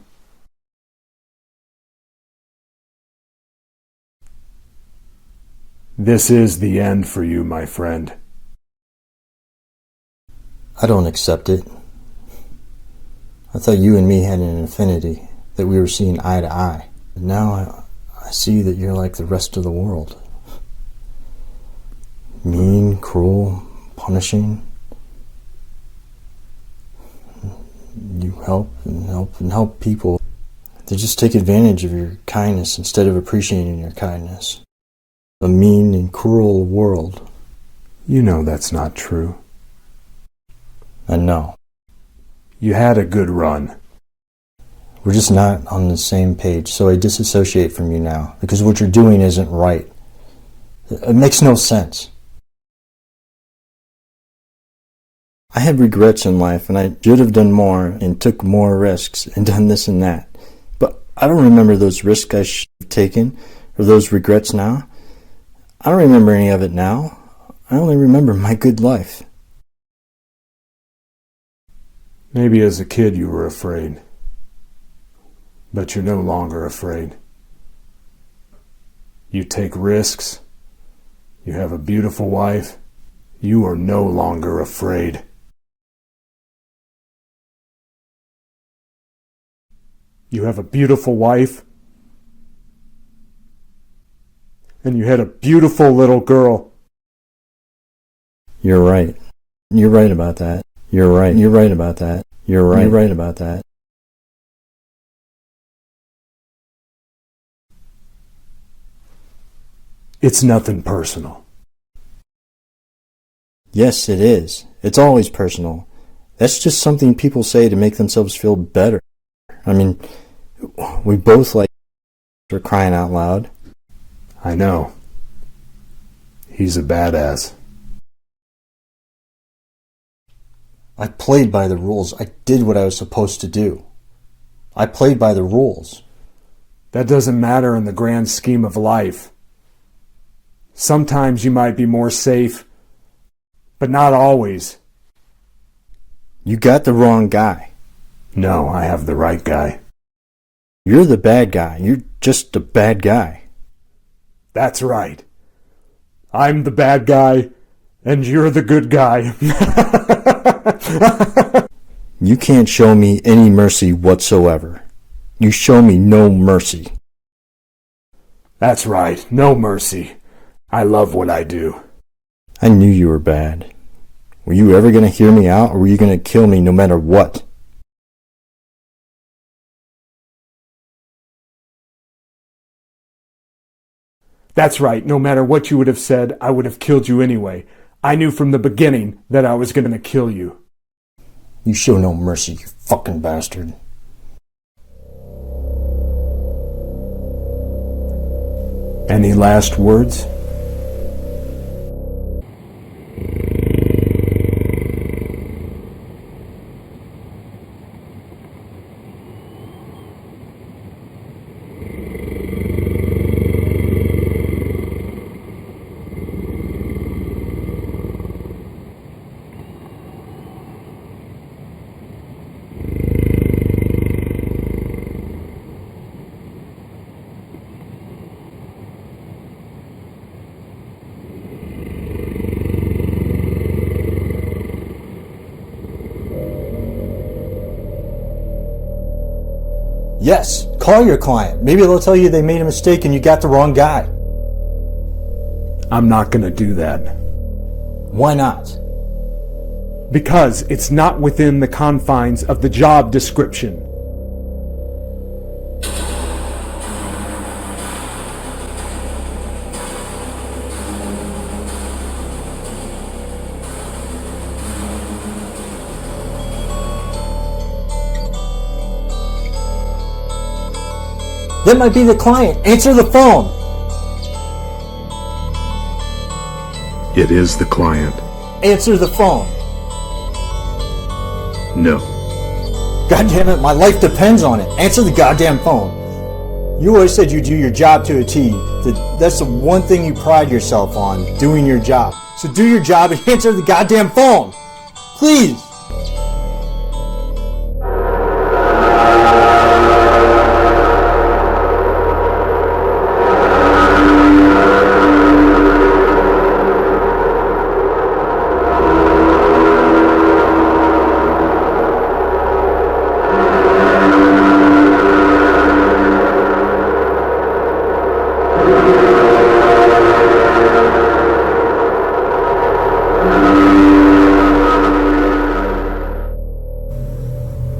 This is the end for you, my friend. I don't accept it. I thought you and me had an affinity, that we were seeing eye to eye. But now I see that you're like the rest of the world. Mean, cruel, punishing. You help and help people. They just take advantage of your kindness instead of appreciating your kindness. a mean and cruel world. You know that's not true. I know. You had a good run. We're just not on the same page, so I disassociate from you now, because what you're doing isn't right. It makes no sense. I had regrets in life, and I should have done more and took more risks and done this and that. But I don't remember those risks I should have taken or those regrets now. I don't remember any of it now. I only remember my good life. Maybe as a kid you were afraid. But you're no longer afraid. You take risks. You have a beautiful wife. You are no longer afraid. You have a beautiful wife. And you had a beautiful little girl. You're right. You're right about that. You're right. You're right about that. You're right. You're right about that. It's nothing personal. Yes, it is. It's always personal. That's just something people say to make themselves feel better. I mean, we both like for crying out loud. I know. He's a badass. I played by the rules. I did what I was supposed to do. I played by the rules. That doesn't matter in the grand scheme of life. Sometimes you might be more safe, but not always. You got the wrong guy. No, I have the right guy. You're the bad guy. You're just a bad guy. That's right. I'm the bad guy, and you're the good guy. You can't show me any mercy whatsoever. You show me no mercy. That's right, no mercy. I love what I do. I knew you were bad. Were you ever going to hear me out, or were you going to kill me no matter what? That's right, no matter what you would have said, I would have killed you anyway. I knew from the beginning that I was going to kill you. You show no mercy, you fucking bastard. Any last words? Yes, call your client. Maybe they'll tell you they made a mistake and you got the wrong guy. I'm not going to do that. Why not? Because it's not within the confines of the job description. That might be the client. Answer the phone. It is the client. Answer the phone. No. God damn it, my life depends on it. Answer the goddamn phone. You always said you do your job to a T. That's the one thing you pride yourself on, doing your job. So do your job and answer the goddamn phone. Please.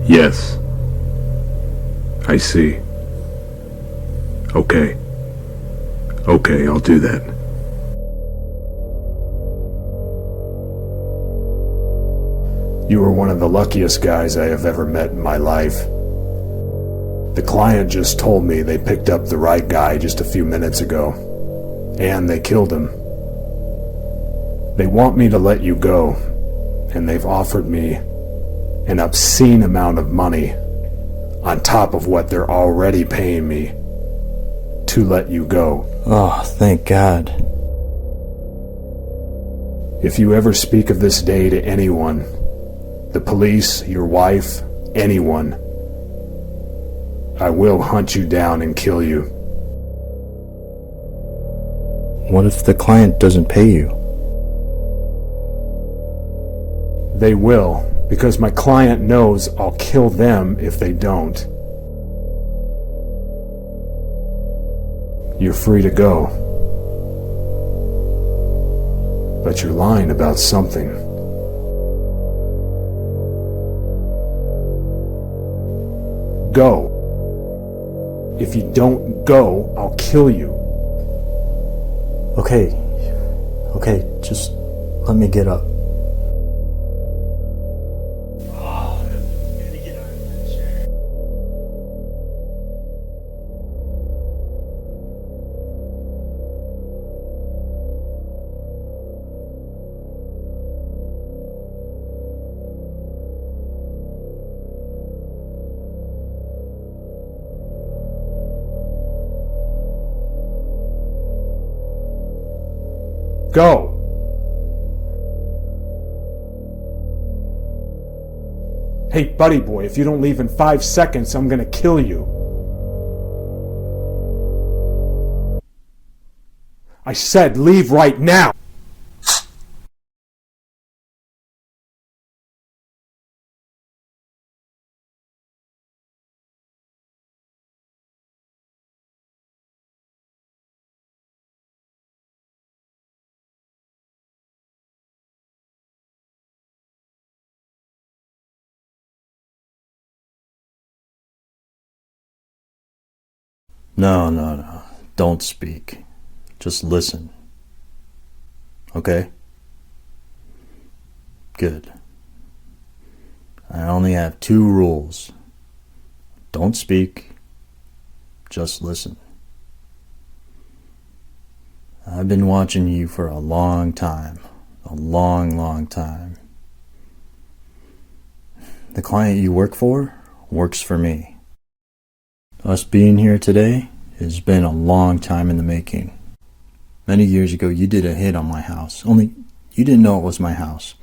Yes. I see. Okay. Okay, I'll do that. You were one of the luckiest guys I have ever met in my life. The client just told me they picked up the right guy just a few minutes ago, and they killed him. They want me to let you go, and they've offered me an obscene amount of money on top of what they're already paying me to let you go. Oh, thank God. If you ever speak of this day to anyone, the police, your wife, anyone, I will hunt you down and kill you. What if the client doesn't pay you? They will, because my client knows I'll kill them if they don't. You're free to go. But you're lying about something. Go. If you don't go, I'll kill you. Okay, just let me get up. Go! Hey, buddy boy, if you don't leave in 5 seconds, I'm gonna kill you. I said leave right now! No. Don't speak. Just listen. Okay? Good. I only have 2 rules. Don't speak. Just listen. I've been watching you for a long time. A long time. The client you work for works for me. Us being here today has been a long time in the making. Many years ago, you did a hit on my house. Only you didn't know it was my house.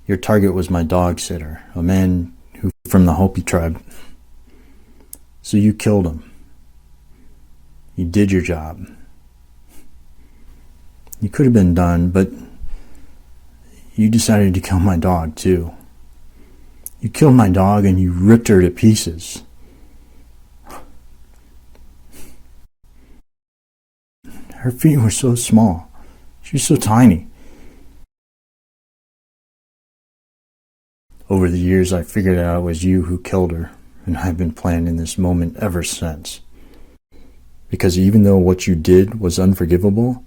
Your target was my dog sitter, a man who from the Hopi tribe. So you killed him. You did your job. You could have been done, but you decided to kill my dog too. You killed my dog and you ripped her to pieces. Her feet were so small. She was so tiny. Over the years, I figured out it was you who killed her, and I've been planning this moment ever since. Because even though what you did was unforgivable,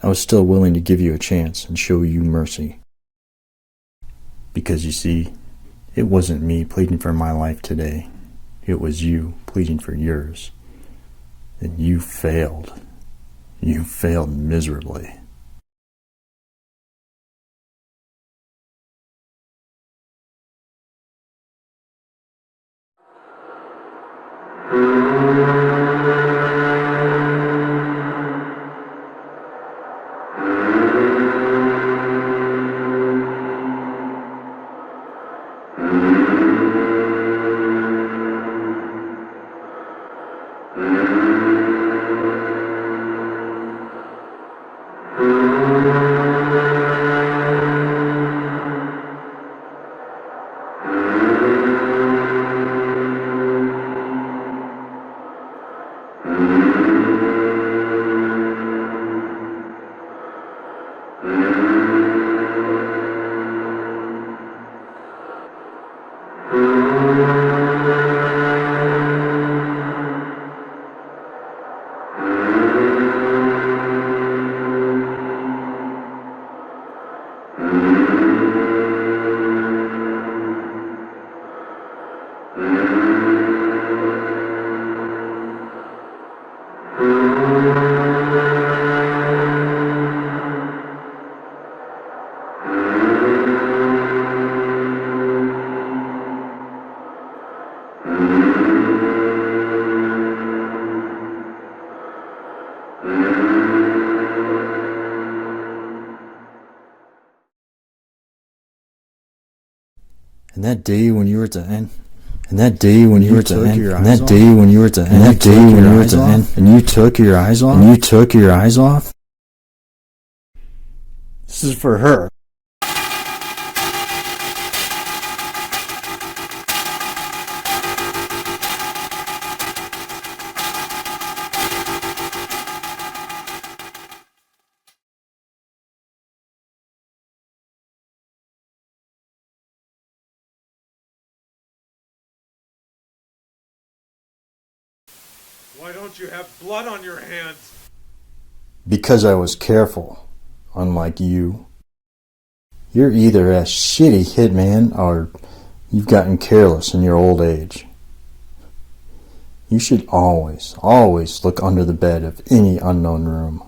I was still willing to give you a chance and show you mercy. Because you see, it wasn't me pleading for my life today. It was you pleading for yours. And you failed. You failed miserably. And that day when you were at the end, and that day when you were at the end, your and eyes that day when you were at the end, and that day when you were at the end, and you took your eyes off, and you took your eyes off. This is for her. Why don't you have blood on your hands? Because I was careful, unlike you. You're either a shitty hitman or you've gotten careless in your old age. You should always, always look under the bed of any unknown room.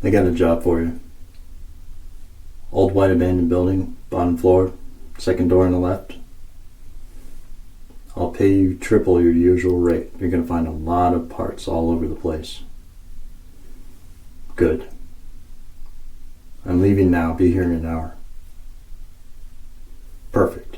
I got a job for you. Old white abandoned building, bottom floor, second door on the left. I'll pay you triple your usual rate. You're going to find a lot of parts all over the place. Good. I'm leaving now. Be here in an hour. Perfect.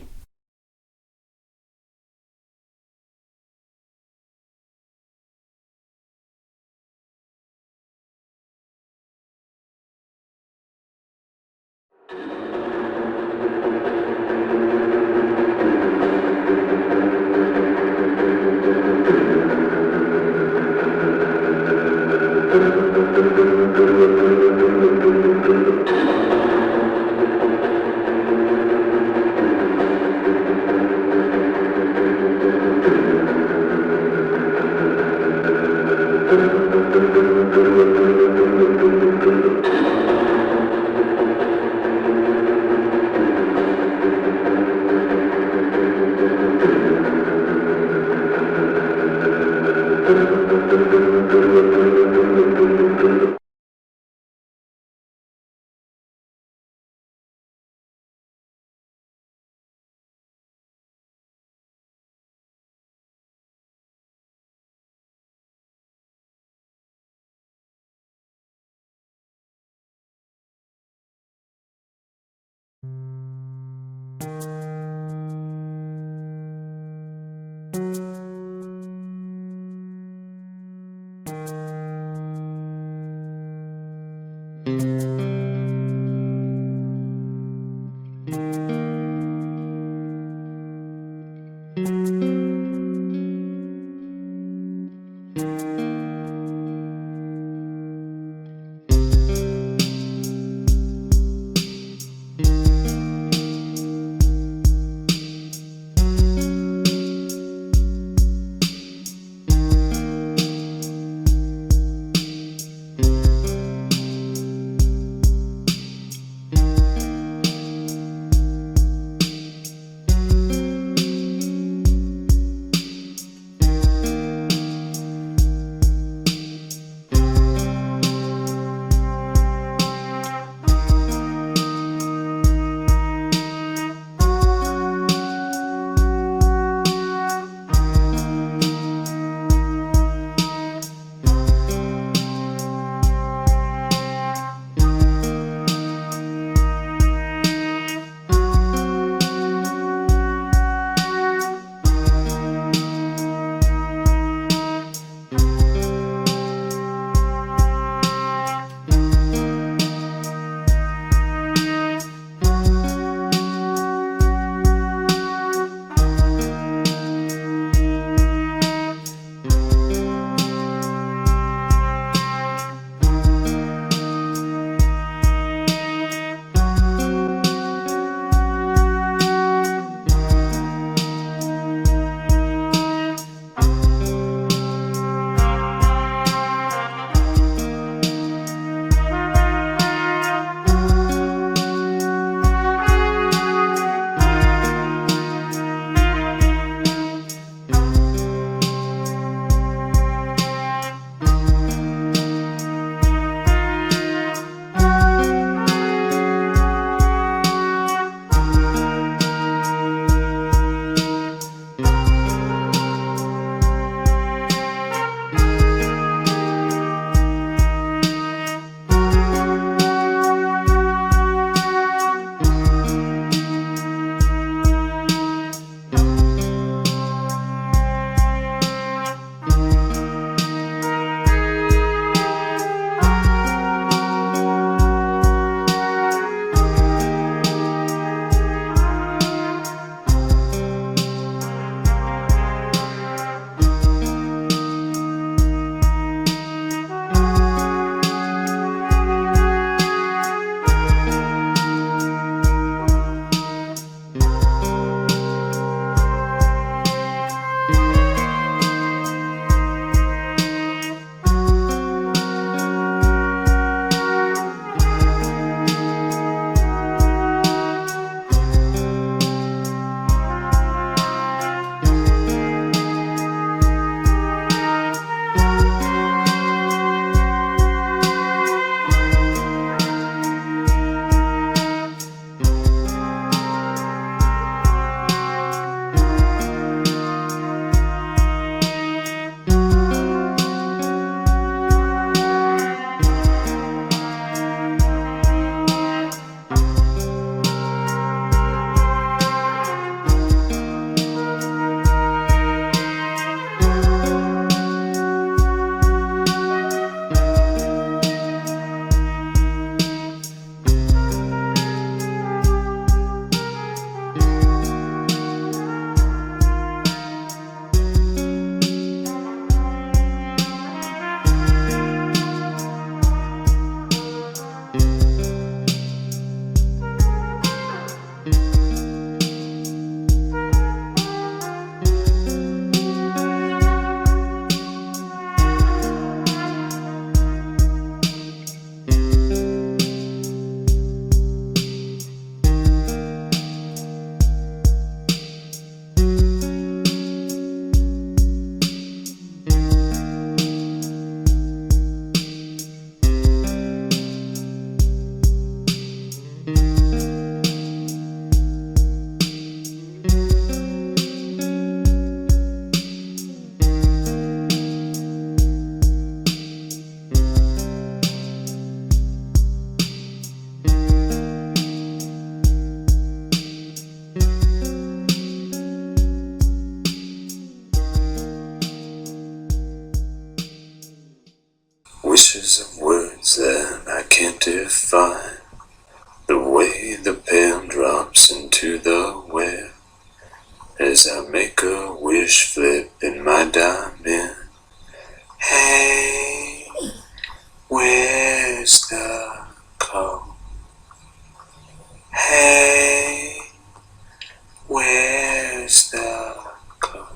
Wishes of words that I can't define. The way the pen drops into the web as I make a wish flip in my diamond. Hey, where's the code? Hey, where's the code?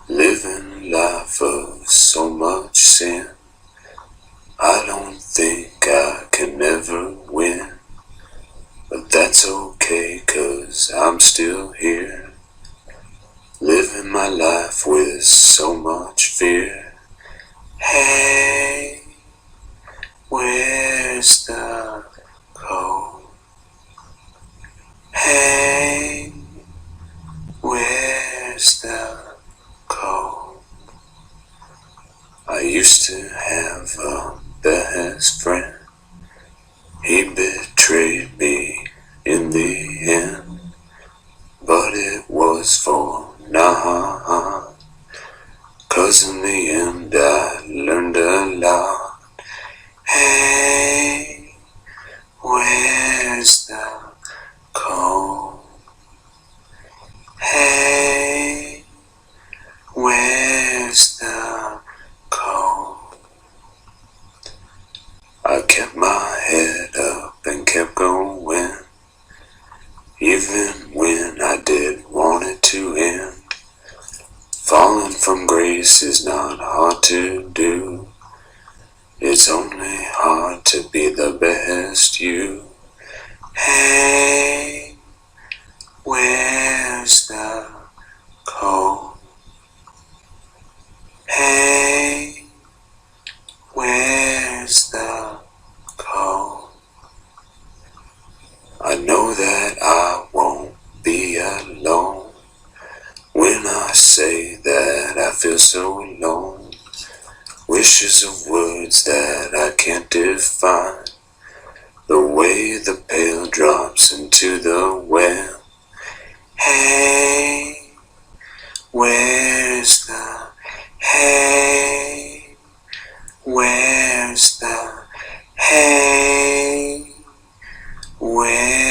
Living life of so much sin, I don't think I can ever win. But that's okay, 'cause I'm still here, living my life with so much fear. Hey, where's the code? Hey, where's the code? I used to have a best friend. He betrayed me in the end, but it was for naught, 'cause in the end I learned a lot. Hey, where's the code? Hey, where's the code? I kept my head up and kept going, even when I did want it to end. Falling from grace is not hard to do. It's only hard to be the best you. Hey, where's the code? Hey, where's the code? I know that I won't be alone when I say that I feel so alone. Wishes of words that I can't define. The way the pail drops into the well. Hey, where's the, hey, where's the, hey, where